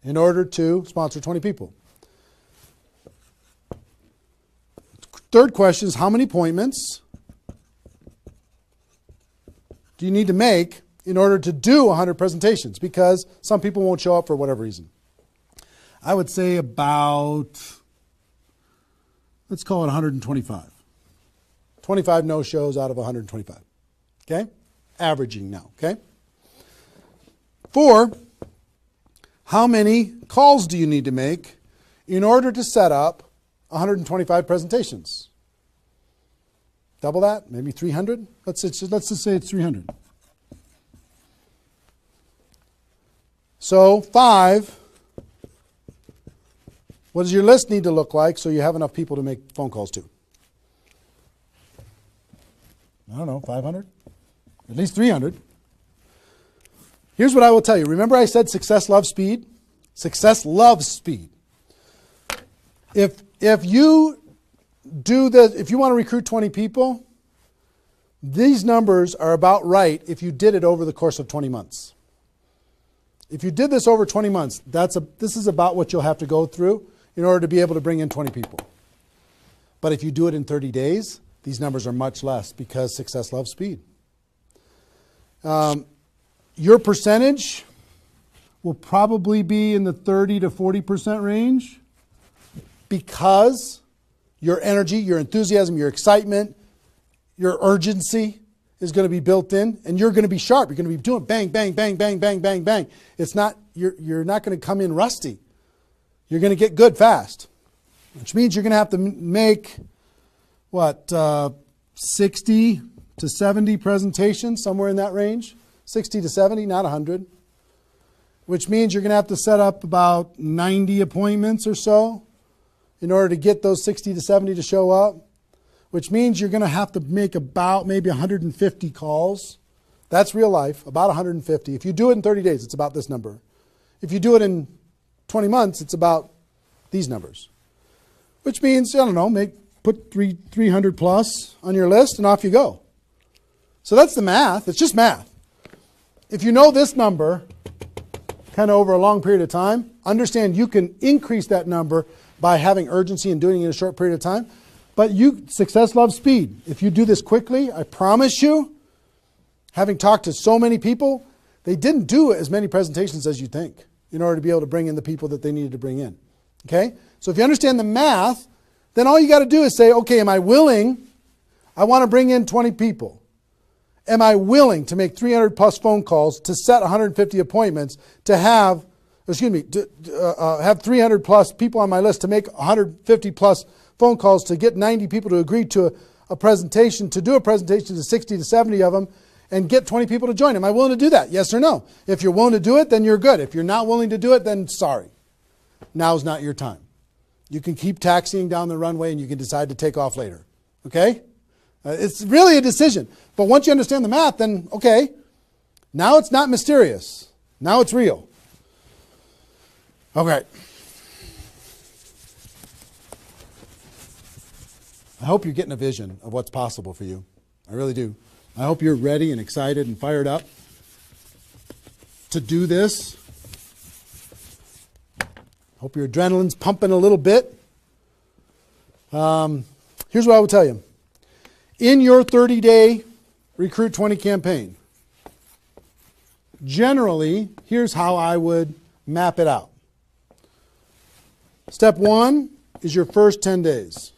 in order to sponsor 20 people. Third question is how many appointments do you need to make in order to do 100 presentations? Because some people won't show up for whatever reason. I would say about, let's call it 125. 25 no-shows out of 125. Okay? Averaging now. Okay? 4, how many calls do you need to make in order to set up 125 presentations? Double that? Maybe 300? Let's just say it's 300. So 5, what does your list need to look like so you have enough people to make phone calls to? I don't know, 500? At least 300. Here's what I will tell you. Remember I said success loves speed? Success loves speed. If you want to recruit 20 people, these numbers are about right if you did it over the course of 20 months. If you did this over 20 months, this is about what you'll have to go through in order to be able to bring in 20 people. But if you do it in 30 days, these numbers are much less because success loves speed. Your percentage will probably be in the 30 to 40% range because your energy, your enthusiasm, your excitement, your urgency is going to be built in, and you're going to be sharp. You're going to be doing bang, bang, bang, bang, bang, bang, bang. You're not going to come in rusty. You're going to get good fast, which means you're going to have to make, 60 to 70 presentations, somewhere in that range. 60 to 70, not 100. Which means you're going to have to set up about 90 appointments or so in order to get those 60 to 70 to show up. Which means you're going to have to make about maybe 150 calls. That's real life, about 150. If you do it in 30 days, it's about this number. If you do it in 20 months, it's about these numbers. Which means, put 300 plus on your list and off you go. So that's the math. It's just math. If you know this number kind of over a long period of time, understand you can increase that number by having urgency and doing it in a short period of time. But success loves speed. If you do this quickly, I promise you, having talked to so many people, they didn't do as many presentations as you think in order to be able to bring in the people that they needed to bring in. Okay? So if you understand the math, then all you got to do is say, okay, am I willing? I want to bring in 20 people. Am I willing to make 300 plus phone calls to set 150 appointments to have 300 plus people on my list to make 150 plus phone calls to get 90 people to agree to a presentation, to do a presentation to 60 to 70 of them and get 20 people to join? Am I willing to do that? Yes or no? If you're willing to do it, then you're good. If you're not willing to do it, then sorry. now's not your time. You can keep taxiing down the runway and you can decide to take off later. Okay? It's really a decision. But once you understand the math, then okay, now it's not mysterious. Now it's real. Okay. I hope you're getting a vision of what's possible for you. I really do. I hope you're ready and excited and fired up to do this. Hope your adrenaline's pumping a little bit. Here's what I will tell you. In your 30-day Recruit 20 campaign, generally, here's how I would map it out. Step 1 is your first 10 days.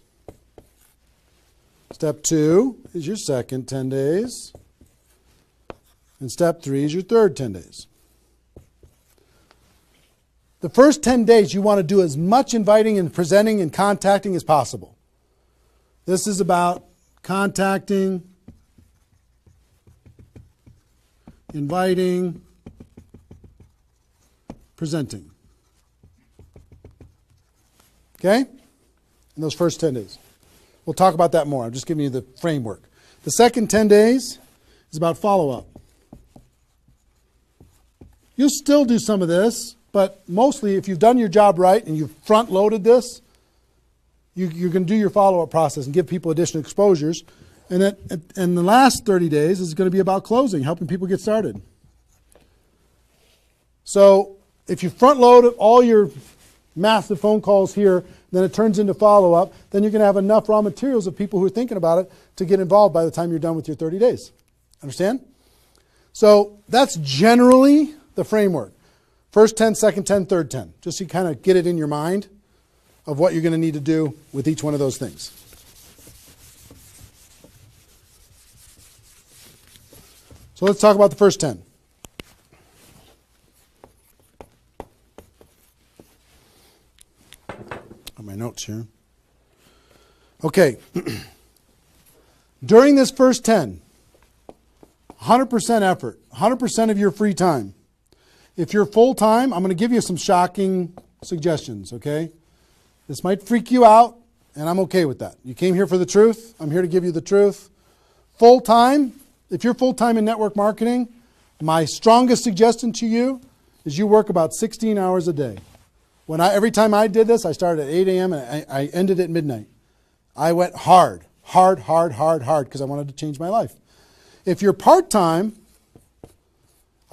Step 2 is your second 10 days. And step 3 is your third 10 days. The first 10 days, you want to do as much inviting and presenting and contacting as possible. This is about contacting, inviting, presenting. Okay? In those first 10 days. We'll talk about that more. I'm just giving you the framework. The second 10 days is about follow-up. You'll still do some of this, but mostly if you've done your job right and you've front-loaded this, you're going to do your follow-up process and give people additional exposures. And the last 30 days is going to be about closing, helping people get started. So if you front-load all your massive phone calls here, then it turns into follow-up, then you're going to have enough raw materials of people who are thinking about it to get involved by the time you're done with your 30 days. Understand? So that's generally the framework. First 10, second 10, third 10. Just so you kind of get it in your mind of what you're going to need to do with each one of those things. So let's talk about the first 10. My notes here. Okay. During this first 10, 100% effort, 100% of your free time. If you're full-time, I'm going to give you some shocking suggestions, okay? This might freak you out, and I'm okay with that. You came here for the truth. I'm here to give you the truth. Full-time, if you're full-time in network marketing, my strongest suggestion to you is you work about 16 hours a day. Every time I did this, I started at 8 a.m. and I ended at midnight. I went hard because I wanted to change my life. If you're part-time,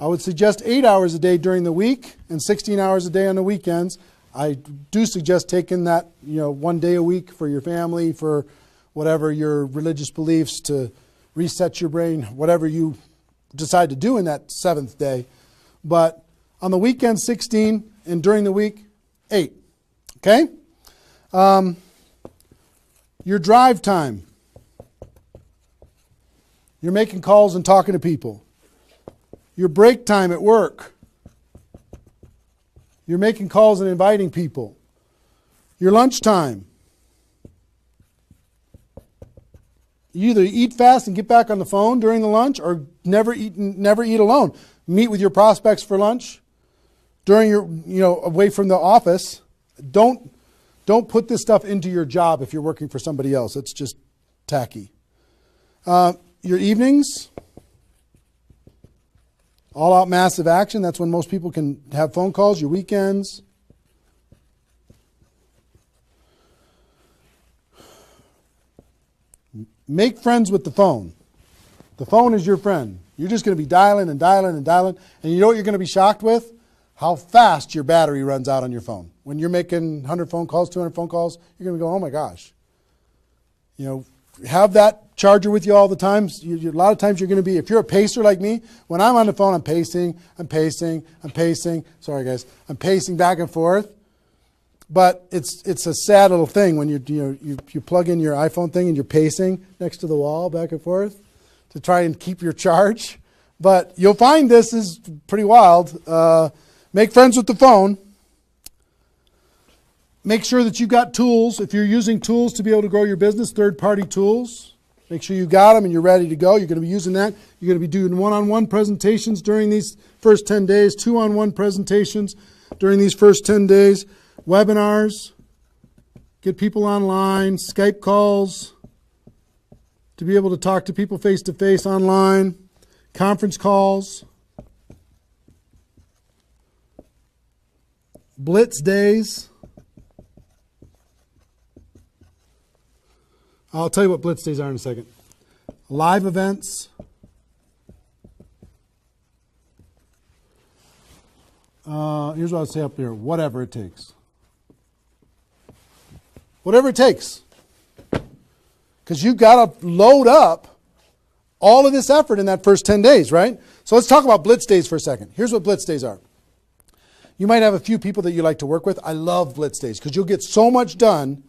I would suggest 8 hours a day during the week and 16 hours a day on the weekends. I do suggest taking that, 1 day a week for your family, for whatever your religious beliefs, to reset your brain, whatever you decide to do in that 7th day. But on the weekend, 16, and during the week, 8. Okay? Your drive time. You're making calls and talking to people. Your break time at work. You're making calls and inviting people. Your lunch time. You either eat fast and get back on the phone during the lunch, or never eat alone. Meet with your prospects for lunch. During your, away from the office. Don't put this stuff into your job if you're working for somebody else. It's just tacky. Your evenings, all out massive action. That's when most people can have phone calls. Your weekends. Make friends with the phone. The phone is your friend. You're just going to be dialing and dialing and dialing. And you know what you're going to be shocked with? How fast your battery runs out on your phone. When you're making 100 phone calls, 200 phone calls, you're going to go, oh my gosh. Have that charger with you all the time. A lot of times you're going to be, if you're a pacer like me, when I'm on the phone, I'm pacing. Sorry guys. I'm pacing back and forth. But it's a sad little thing when you plug in your iPhone thing and you're pacing next to the wall back and forth to try and keep your charge. But you'll find this is pretty wild. Make friends with the phone. Make sure that you've got tools. If you're using tools to be able to grow your business, third-party tools, make sure you got them and you're ready to go. You're going to be using that. You're going to be doing one-on-one presentations during these first 10 days, two-on-one presentations during these first 10 days. webinars, get people online, Skype calls, to be able to talk to people face-to-face online, conference calls, blitz days. I'll tell you what blitz days are in a second. Live events. Here's what I'll say up here. Whatever it takes. Whatever it takes. Because you've got to load up all of this effort in that first 10 days, right? So let's talk about blitz days for a second. Here's what blitz days are. You might have a few people that you like to work with. I love blitz days because you'll get so much done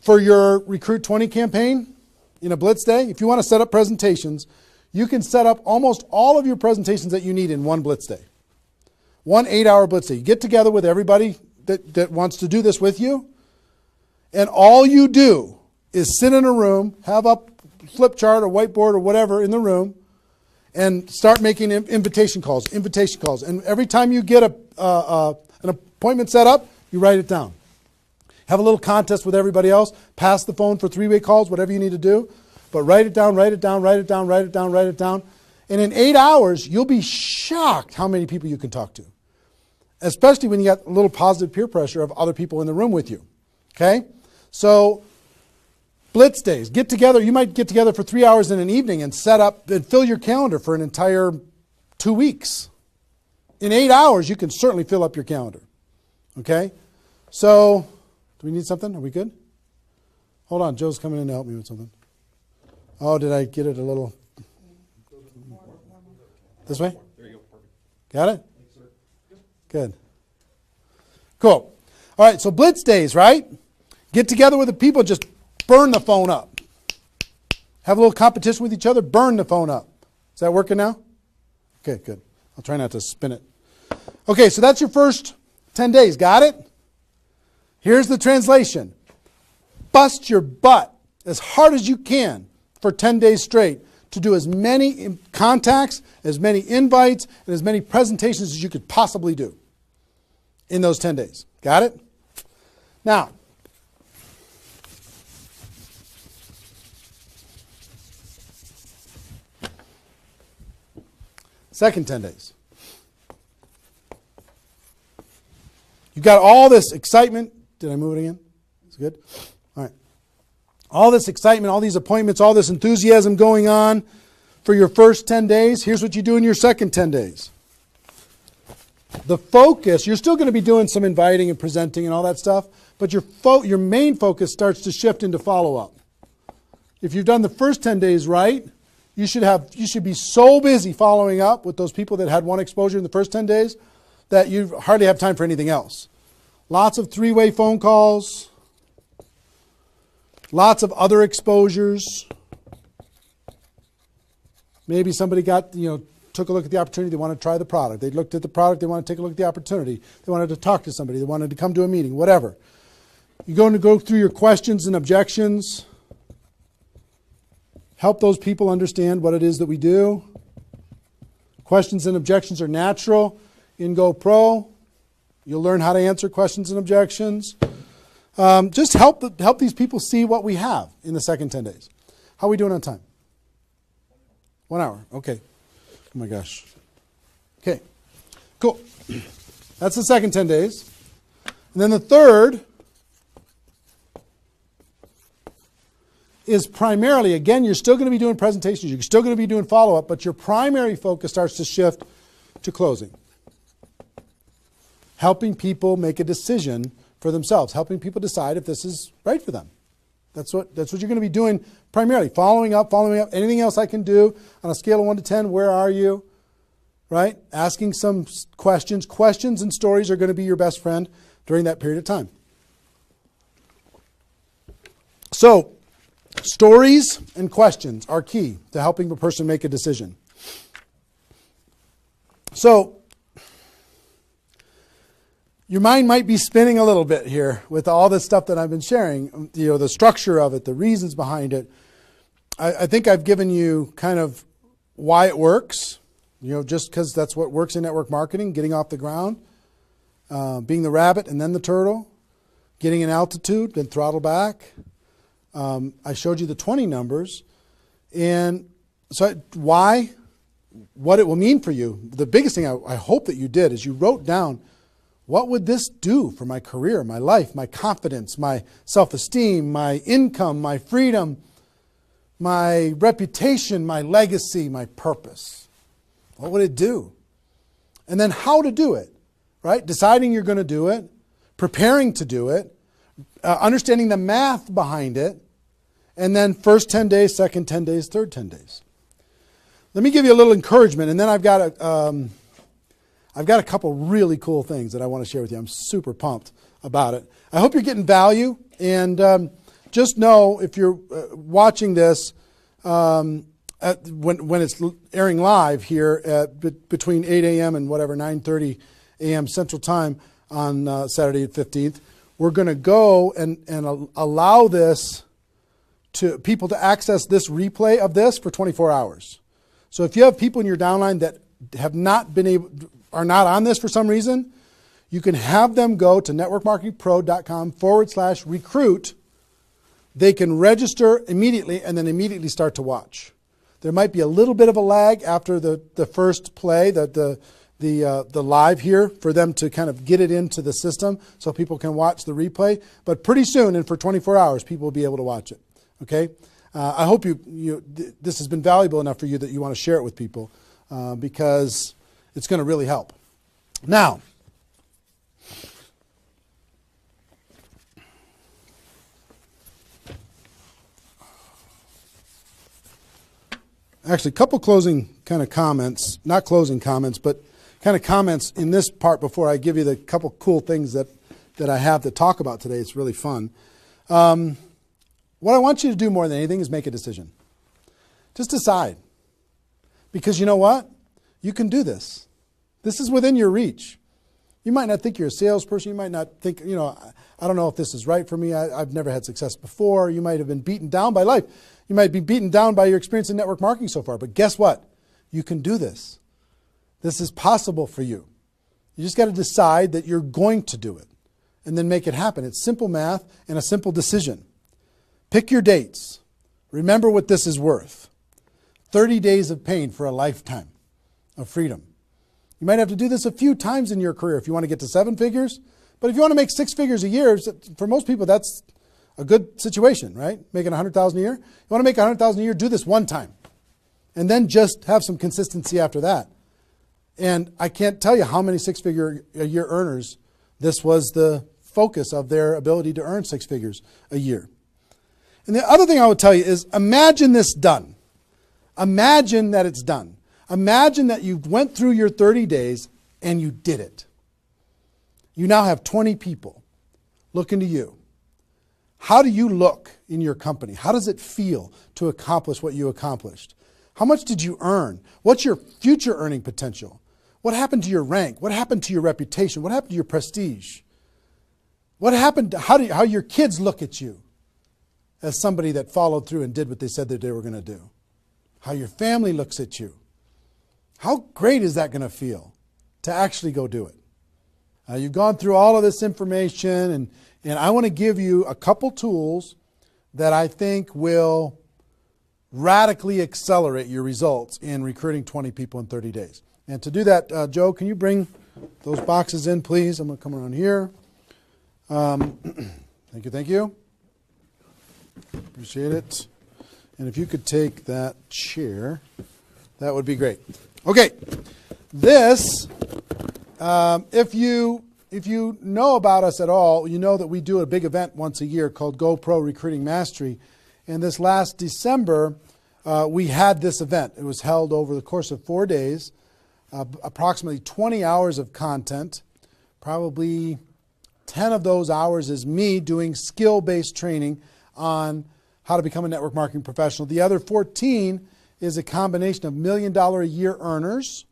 for your Recruit 20 campaign in a blitz day. If you want to set up presentations, you can set up almost all of your presentations that you need in one blitz day. 1 8-hour blitz day. You get together with everybody that wants to do this with you, and all you do is sit in a room, have a flip chart or whiteboard or whatever in the room, and start making invitation calls. And every time you get an appointment set up, you write it down. Have a little contest with everybody else. Pass the phone for 3-way calls, whatever you need to do. But write it down, write it down, write it down, write it down, write it down. And in 8 hours, you'll be shocked how many people you can talk to. Especially when you got a little positive peer pressure of other people in the room with you. Okay? So, blitz days. Get together. You might get together for 3 hours in an evening and set up and fill your calendar for an entire 2 weeks. In 8 hours, you can certainly fill up your calendar. Okay? So, do we need something? Are we good? Hold on. Joe's coming in to help me with something. Oh, did I get it a little? This way? There you go. Perfect. Got it? Good. Cool. All right, so blitz days, right? Get together with the people, just burn the phone up. Have a little competition with each other, burn the phone up. Is that working now? Okay, good. I'll try not to spin it. Okay, so that's your first 10 days. Got it? Here's the translation. Bust your butt as hard as you can for 10 days straight to do as many contacts, as many invites, and as many presentations as you could possibly do in those 10 days. Got it? Now, second 10 days. You've got all this excitement. Did I move it again? It's good? All right. All this excitement, all these appointments, all this enthusiasm going on for your first 10 days. Here's what you do in your second 10 days. The focus, you're still going to be doing some inviting and presenting and all that stuff, but your main focus starts to shift into follow-up. If you've done the first 10 days right, you should be so busy following up with those people that had one exposure in the first 10 days that you hardly have time for anything else. Lots of 3-way phone calls, lots of other exposures. Maybe somebody took a look at the opportunity, they want to try the product. They looked at the product, they want to take a look at the opportunity. They wanted to talk to somebody, they wanted to come to a meeting, whatever. You're going to go through your questions and objections. Help those people understand what it is that we do. Questions and objections are natural in GoPro. You'll learn how to answer questions and objections. Just help these people see what we have in the second 10 days. How are we doing on time? 1 hour. Okay. Oh my gosh. Okay. Cool. That's the second 10 days. And then the third is primarily, again, you're still going to be doing presentations, you're still going to be doing follow-up, but your primary focus starts to shift to closing. Helping people make a decision for themselves, helping people decide if this is right for them. That's what you're going to be doing primarily, following up, anything else I can do on a scale of 1 to 10, where are you? Right? Asking some questions. Questions and stories are going to be your best friend during that period of time. So, stories and questions are key to helping a person make a decision. So, your mind might be spinning a little bit here with all this stuff that I've been sharing, the structure of it, the reasons behind it. I think I've given you kind of why it works, just because that's what works in network marketing, getting off the ground. being the rabbit and then the turtle, getting an altitude, then throttle back. I showed you the 20 numbers. And so why? What it will mean for you. The biggest thing I hope that you did is you wrote down, what would this do for my career, my life, my confidence, my self-esteem, my income, my freedom, my reputation, my legacy, my purpose? What would it do? And then how to do it, right? Deciding you're going to do it, preparing to do it, understanding the math behind it, and then first 10 days, second 10 days, third 10 days. Let me give you a little encouragement, and then I've got a couple really cool things that I want to share with you. I'm super pumped about it. I hope you're getting value, and just know if you're watching this when it's airing live here at between 8 a.m. and whatever 9:30 a.m. Central Time on Saturday the 15th, we're going to go and allow this to people to access this replay of this for 24 hours. So if you have people in your downline that have not been able, are not on this for some reason, you can have them go to networkmarketingpro.com/recruit. They can register immediately and then immediately start to watch. There might be a little bit of a lag after the first play, the live here, for them to kind of get it into the system so people can watch the replay. But pretty soon, and for 24 hours, people will be able to watch it. Okay? I hope this has been valuable enough for you that you want to share it with people because it's going to really help. Now, actually, a couple closing kind of comments, not closing comments, but kind of comments in this part before I give you the couple cool things that I have to talk about today. It's really fun. What I want you to do more than anything is make a decision. Just decide. Because you know what? You can do this. This is within your reach. You might not think you're a salesperson. You might not think, I don't know if this is right for me. I've never had success before. You might have been beaten down by life. You might be beaten down by your experience in network marketing so far. But guess what? You can do this. This is possible for you. You just got to decide that you're going to do it and then make it happen. It's simple math and a simple decision. Pick your dates. Remember what this is worth. 30 days of pain for a lifetime of freedom. You might have to do this a few times in your career if you want to get to 7 figures. But if you want to make 6 figures a year, for most people, that's a good situation, right? Making $100,000 a year. You want to make $100,000 a year, do this one time. And then just have some consistency after that. And I can't tell you how many 6-figure a year earners this was the focus of their ability to earn 6 figures a year. And the other thing I would tell you is imagine this done. Imagine that it's done. Imagine that you went through your 30 days and you did it. You now have 20 people looking to you. How do you look in your company? How does it feel to accomplish what you accomplished? How much did you earn? What's your future earning potential? What happened to your rank? What happened to your reputation? What happened to your prestige? What happened to how your kids look at you as somebody that followed through and did what they said that they were going to do? How your family looks at you? How great is that going to feel to actually go do it? You've gone through all of this information, and I want to give you a couple tools that I think will radically accelerate your results in recruiting 20 people in 30 days. And to do that, Joe, can you bring those boxes in, please? I'm going to come around here. Thank you. Appreciate it. And if you could take that chair, that would be great. Okay, this, if you know about us at all, you know that we do a big event once a year called GoPro Recruiting Mastery. And this last December, we had this event. It was held over the course of 4 days, approximately 20 hours of content. Probably 10 of those hours is me doing skill-based training on how to become a network marketing professional. The other 14 is a combination of $1 million a year earners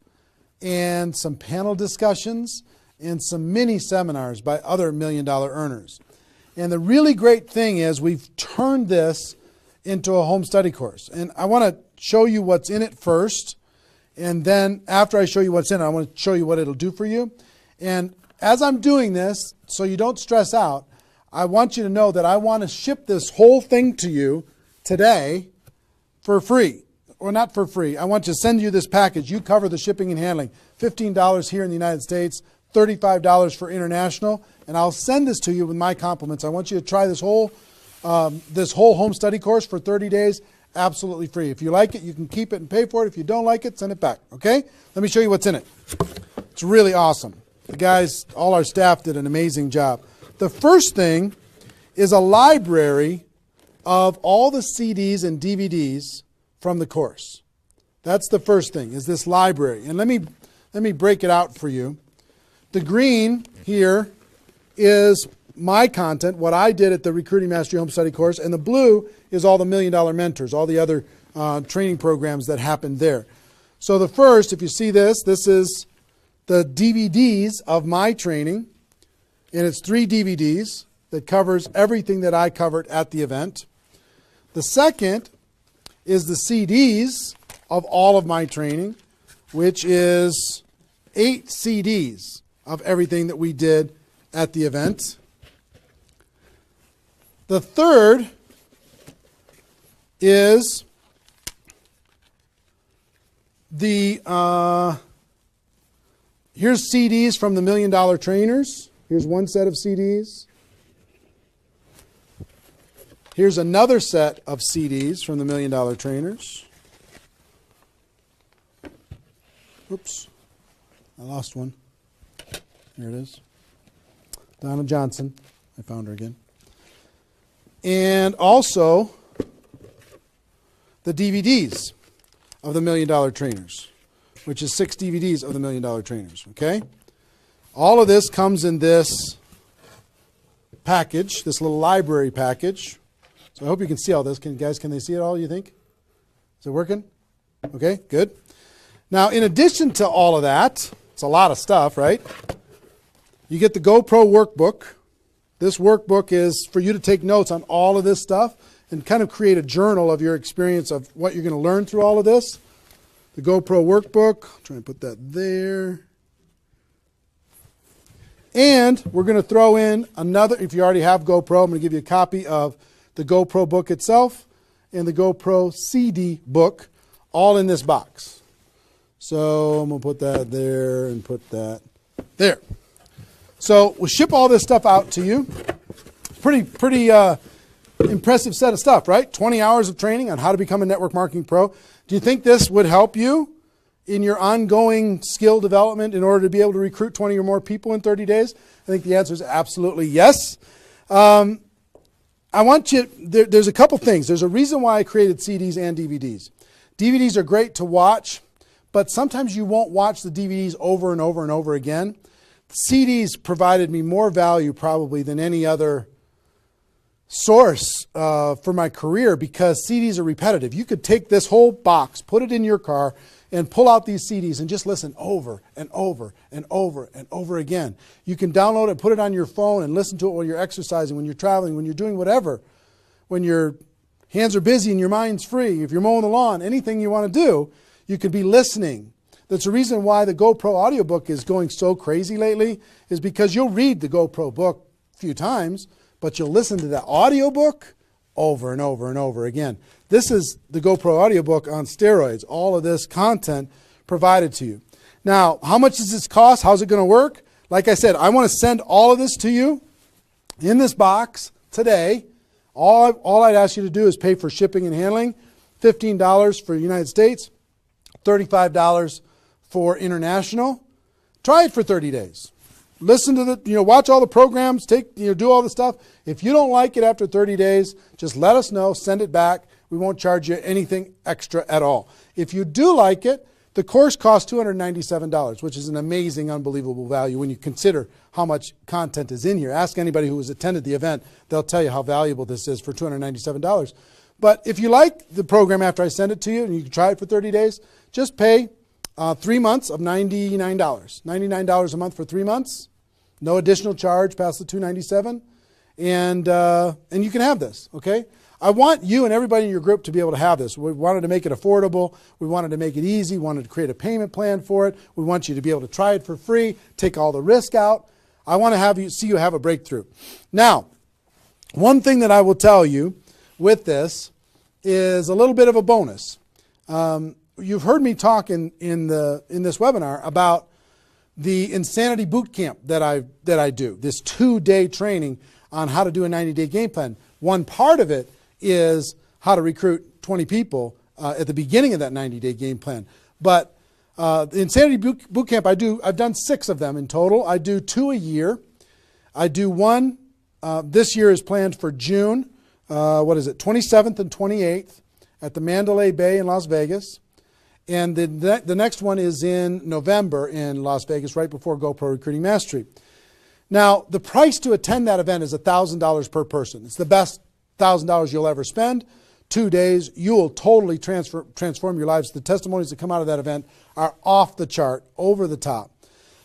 and some panel discussions and some mini seminars by other $1 million earners. And the really great thing is we've turned this into a home study course. And I want to show you what's in it first. And then after I show you what's in it, I want to show you what it'll do for you. And as I'm doing this, so you don't stress out, I want you to know that I want to ship this whole thing to you today for free. Or not for free. I want to send you this package. You cover the shipping and handling. $15 here in the United States, $35 for international, and I'll send this to you with my compliments. I want you to try this whole home study course for 30 days, absolutely free. If you like it, you can keep it and pay for it. If you don't like it, send it back, okay? Let me show you what's in it. It's really awesome. The guys, all our staff did an amazing job. The first thing is a library of all the CDs and DVDs from the course. That's the first thing, is this library. And let me break it out for you. The green here is my content, what I did at the Recruiting Mastery Home Study course, and the blue is all the $1 Million Mentors, all the other training programs that happened there. So the first, if you see this is the DVDs of my training, and it's 3 DVDs that covers everything that I covered at the event. The second is the CDs of all of my training, which is 8 CDs of everything that we did at the event. The third is the, here's CDs from the $1 Million Trainers. Here's one set of CDs. Here's another set of CDs from the $1 Million Trainers. Oops, I lost one. Here it is. Donna Johnson. I found her again. And also the DVDs of the $1 Million Trainers, which is 6 DVDs of the $1 Million Trainers, okay? All of this comes in this package, this little library package. So I hope you can see all this. Can they see it all, you think? Is it working? Okay, good. Now, in addition to all of that, it's a lot of stuff, right? You get the GoPro workbook. This workbook is for you to take notes on all of this stuff and kind of create a journal of your experience of what you're going to learn through all of this. The GoPro workbook. I'll try and put that there. And we're going to throw in another, if you already have GoPro, I'm going to give you a copy of the GoPro book itself and the GoPro CD book all in this box. So I'm going to put that there and put that there. So we'll ship all this stuff out to you. Pretty impressive set of stuff, right? 20 hours of training on how to become a network marketing pro. Do you think this would help you in your ongoing skill development in order to be able to recruit 20 or more people in 30 days? I think the answer is absolutely yes. I want you, there's a couple things. There's a reason why I created CDs and DVDs. DVDs are great to watch, but sometimes you won't watch the DVDs over and over and over again. CDs provided me more value probably than any other source for my career because CDs are repetitive. You could take this whole box, put it in your car, and pull out these CDs and just listen over and over and over and over again. You can download it, put it on your phone, and listen to it while you're exercising, when you're traveling, when you're doing whatever. When your hands are busy and your mind's free, if you're mowing the lawn, anything you want to do, you could be listening. That's the reason why the GoPro audiobook is going so crazy lately, is because you'll read the GoPro book a few times, but you'll listen to the audiobook over and over and over again. This is the GoPro audiobook on steroids. All of this content provided to you. Now, how much does this cost? How's it going to work? Like I said, I want to send all of this to you in this box today. All I'd ask you to do is pay for shipping and handling, $15 for the United States, $35 for international. Try it for 30 days. Listen to watch all the programs, do all the stuff. If you don't like it after 30 days, just let us know, send it back. We won't charge you anything extra at all. If you do like it, the course costs $297, which is an amazing, unbelievable value when you consider how much content is in here. Ask anybody who has attended the event. They'll tell you how valuable this is for $297. But if you like the program after I send it to you and you can try it for 30 days, just pay 3 months of $99. $99 a month for 3 months. No additional charge past the $297. And you can have this, okay? I want you and everybody in your group to be able to have this. We wanted to make it affordable. We wanted to make it easy. We wanted to create a payment plan for it. We want you to be able to try it for free, take all the risk out. I want to see you have a breakthrough. Now, one thing that I will tell you with this is a little bit of a bonus. You've heard me talk in this webinar about the Insanity Boot Camp that I do, this 2-day training on how to do a 90-day game plan. One part of it is how to recruit 20 people at the beginning of that 90-day game plan. But the Insanity Boot Camp, I've done 6 of them in total. I do 2 a year. I do one, this year is planned for June, 27th and 28th at the Mandalay Bay in Las Vegas. And the next one is in November in Las Vegas, right before GoPro Recruiting Mastery. Now, the price to attend that event is $1,000 per person. It's the best $1,000 you'll ever spend. 2 days, you will totally transform your lives. The testimonies that come out of that event are off the chart, over the top.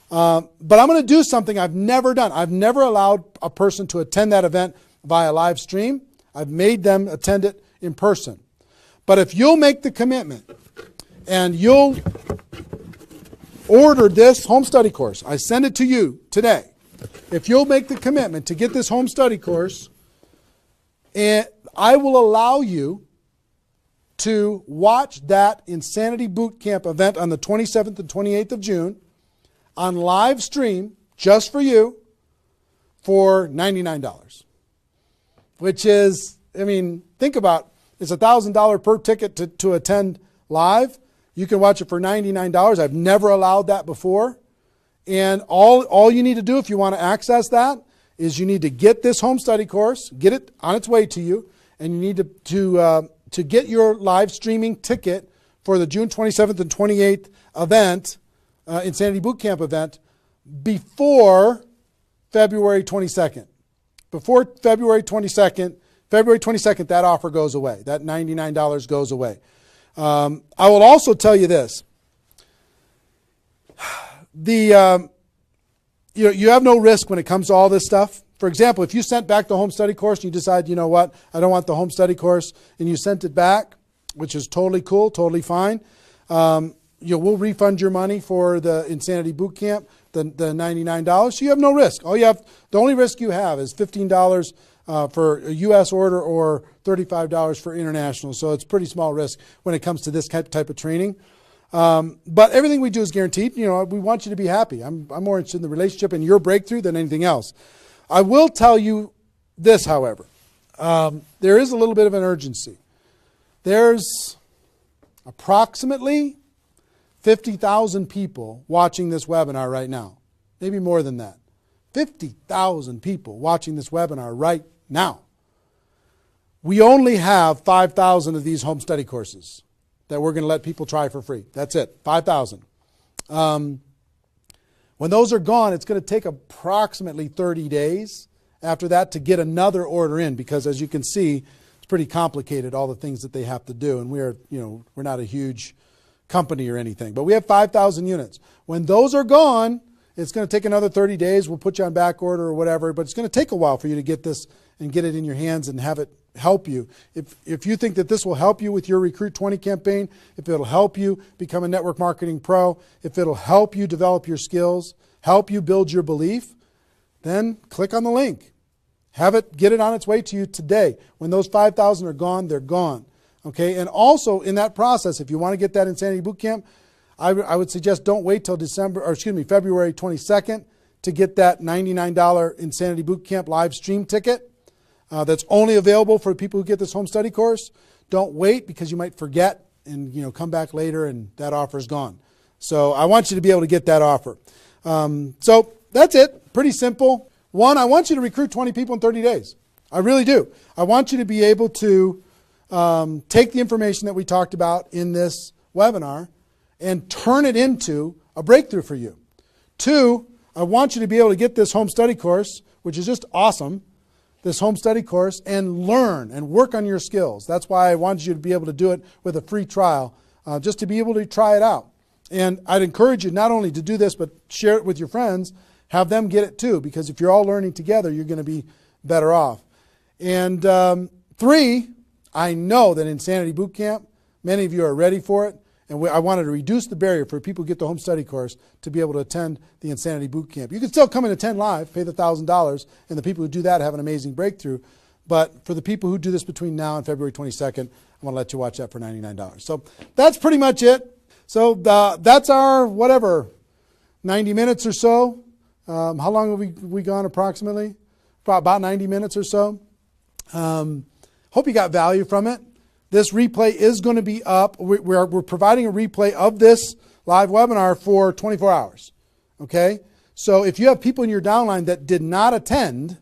But I'm going to do something I've never done. I've never allowed a person to attend that event via live stream. I've made them attend it in person. But if you'll make the commitment and you'll order this home study course, I send it to you today. If you'll make the commitment to get this home study course, and I will allow you to watch that Insanity Boot Camp event on the 27th and 28th of June on live stream just for you for $99. Which is, think about, it's $1,000 per ticket to attend live. You can watch it for $99. I've never allowed that before. And all you need to do if you want to access that is you need to get this home study course, get it on its way to you, and you need to get your live streaming ticket for the June 27th and 28th event, Insanity Boot Camp event, before February 22nd. Before February 22nd, that offer goes away. That $99 goes away. I will also tell you this. You have no risk when it comes to all this stuff. For example, if you sent back the home study course and you decide, you know what, I don't want the home study course, and you sent it back, which is totally cool, totally fine. We'll refund your money for the Insanity Boot Camp, the $99. So you have no risk. The only risk you have is $15 for a U.S. order or $35 for international. So it's pretty small risk when it comes to this type of training. But everything we do is guaranteed. We want you to be happy. I'm more interested in the relationship and your breakthrough than anything else. I will tell you this, however. There is a little bit of an urgency. There's approximately 50,000 people watching this webinar right now. Maybe more than that. 50,000 people watching this webinar right now. We only have 5,000 of these home study courses that we're going to let people try for free. That's it, 5,000. When those are gone, it's going to take approximately 30 days after that to get another order in, because as you can see, it's pretty complicated, all the things that they have to do. And we're not a huge company or anything, but we have 5,000 units. When those are gone, it's going to take another 30 days. We'll put you on back order or whatever, but it's going to take a while for you to get this and get it in your hands and have it help you. If you think that this will help you with your Recruit 20 campaign, if it'll help you become a network marketing pro, if it'll help you develop your skills, help you build your belief, then click on the link. Get it on its way to you today. When those 5,000 are gone, they're gone. Okay, and also in that process, if you want to get that Insanity Boot Camp, I would suggest don't wait till February 22nd to get that $99 Insanity Boot Camp live stream ticket. That's only available for people who get this home study course. Don't wait, because you might forget and come back later and that offer's gone. So I want you to be able to get that offer. So that's it. Pretty simple. One, I want you to recruit 20 people in 30 days. I really do. I want you to be able to take the information that we talked about in this webinar and turn it into a breakthrough for you. Two, I want you to be able to get this home study course, which is just awesome, this home study course, and learn and work on your skills. That's why I wanted you to be able to do it with a free trial, just to be able to try it out. And I'd encourage you not only to do this, but share it with your friends, have them get it too, because if you're all learning together, you're going to be better off. And three, I know that Insanity Boot Camp, many of you are ready for it, And I wanted to reduce the barrier for people who get the home study course to be able to attend the Insanity Boot Camp. You can still come and attend live, pay the $1,000, and the people who do that have an amazing breakthrough. But for the people who do this between now and February 22nd, I want to let you watch that for $99. So that's pretty much it. So that's our, 90 minutes or so. How long have we gone approximately? About 90 minutes or so. Hope you got value from it. This replay is going to be up. We're providing a replay of this live webinar for 24 hours. Okay? So if you have people in your downline that did not attend,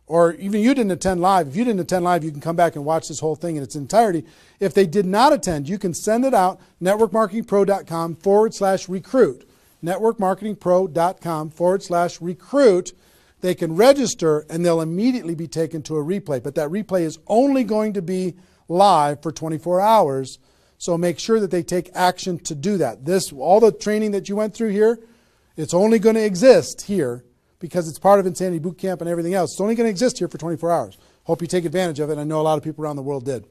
or even you didn't attend live, if you didn't attend live, you can come back and watch this whole thing in its entirety. If they did not attend, you can send it out, networkmarketingpro.com/recruit. networkmarketingpro.com/recruit. They can register and they'll immediately be taken to a replay. But that replay is only going to be live for 24 hours. So make sure that they take action to do that. All the training that you went through here, it's only going to exist here because it's part of Insanity Boot Camp and everything else. It's only going to exist here for 24 hours. Hope you take advantage of it. I know a lot of people around the world did.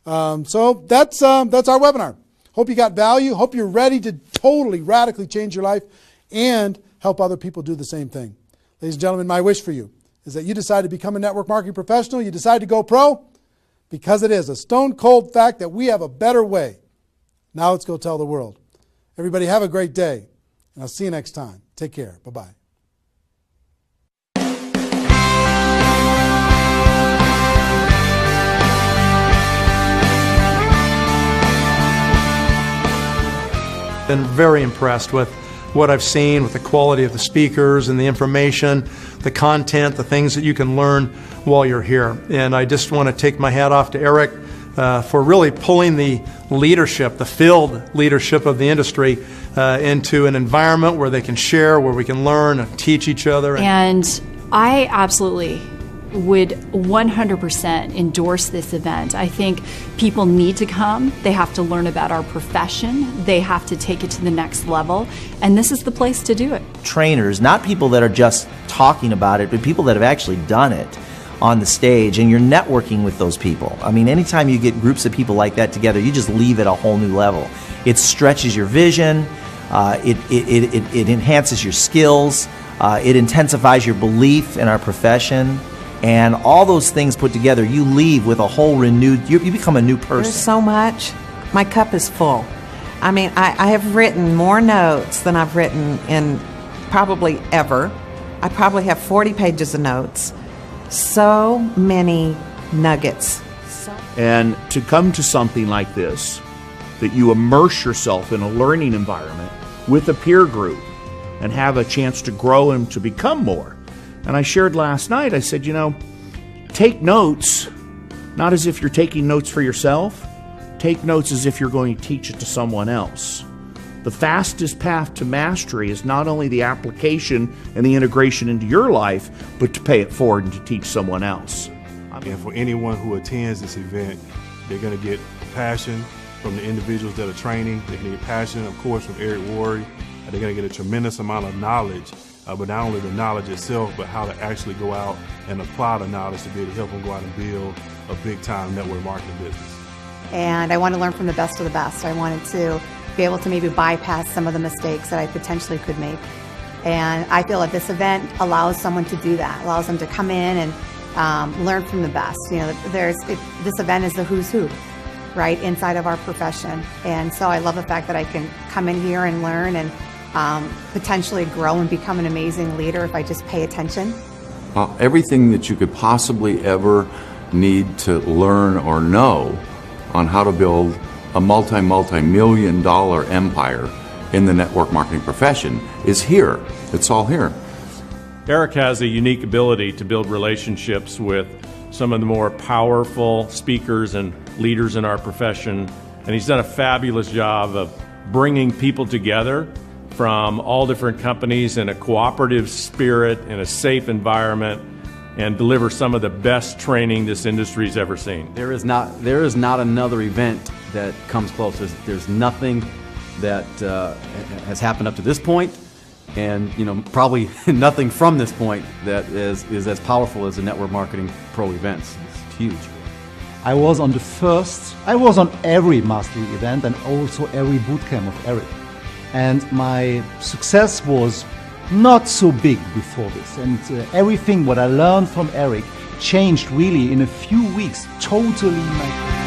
So that's our webinar. Hope you got value. Hope you're ready to totally, radically change your life and help other people do the same thing. Ladies and gentlemen, my wish for you is that you decide to become a network marketing professional. You decide to go pro because it is a stone cold fact that we have a better way. Now let's go tell the world. Everybody have a great day, and I'll see you next time. Take care. Bye-bye. Been very impressed with what I've seen, with the quality of the speakers and the information, the content, the things that you can learn while you're here. And I just want to take my hat off to Eric for really pulling the leadership, the field leadership of the industry into an environment where they can share, where we can learn and teach each other. And I absolutely would 100% endorse this event. I think people need to come. They have to learn about our profession. They have to take it to the next level. And this is the place to do it. Trainers, not people that are just talking about it, but people that have actually done it on the stage, and you're networking with those people. I mean, anytime you get groups of people like that together, you just leave at a whole new level. It stretches your vision, it enhances your skills, it intensifies your belief in our profession. And all those things put together, you leave with a whole renewed, you become a new person. There's so much. My cup is full. I mean, I have written more notes than I've written in probably ever. I probably have 40 pages of notes. So many nuggets. And to come to something like this, that you immerse yourself in a learning environment with a peer group and have a chance to grow and to become more. And I shared last night, I said, take notes, not as if you're taking notes for yourself. Take notes as if you're going to teach it to someone else. The fastest path to mastery is not only the application and the integration into your life, but to pay it forward and to teach someone else. And for anyone who attends this event, they're going to get passion from the individuals that are training. They're going to get passion, of course, from Eric Worre. They're going to get a tremendous amount of knowledge. But not only the knowledge itself, but how to actually go out and apply the knowledge to be able to help them go out and build a big-time network marketing business. And I want to learn from the best of the best. I wanted to be able to maybe bypass some of the mistakes that I potentially could make. And I feel that this event allows someone to do that, allows them to come in and learn from the best. This event is the who's who, right, inside of our profession. And so I love the fact that I can come in here and learn and potentially grow and become an amazing leader if I just pay attention. Everything that you could possibly ever need to learn or know on how to build a multi-million dollar empire in the network marketing profession is here. It's all here. Eric has a unique ability to build relationships with some of the more powerful speakers and leaders in our profession, and he's done a fabulous job of bringing people together from all different companies in a cooperative spirit, in a safe environment, and deliver some of the best training this industry's ever seen. There is not another event that comes close. There's nothing that has happened up to this point, and probably nothing from this point that is as powerful as the Network Marketing Pro events. It's huge. I was on every mastery event and also every bootcamp of Eric. And my success was not so big before this. And everything what I learned from Eric changed really in a few weeks, totally my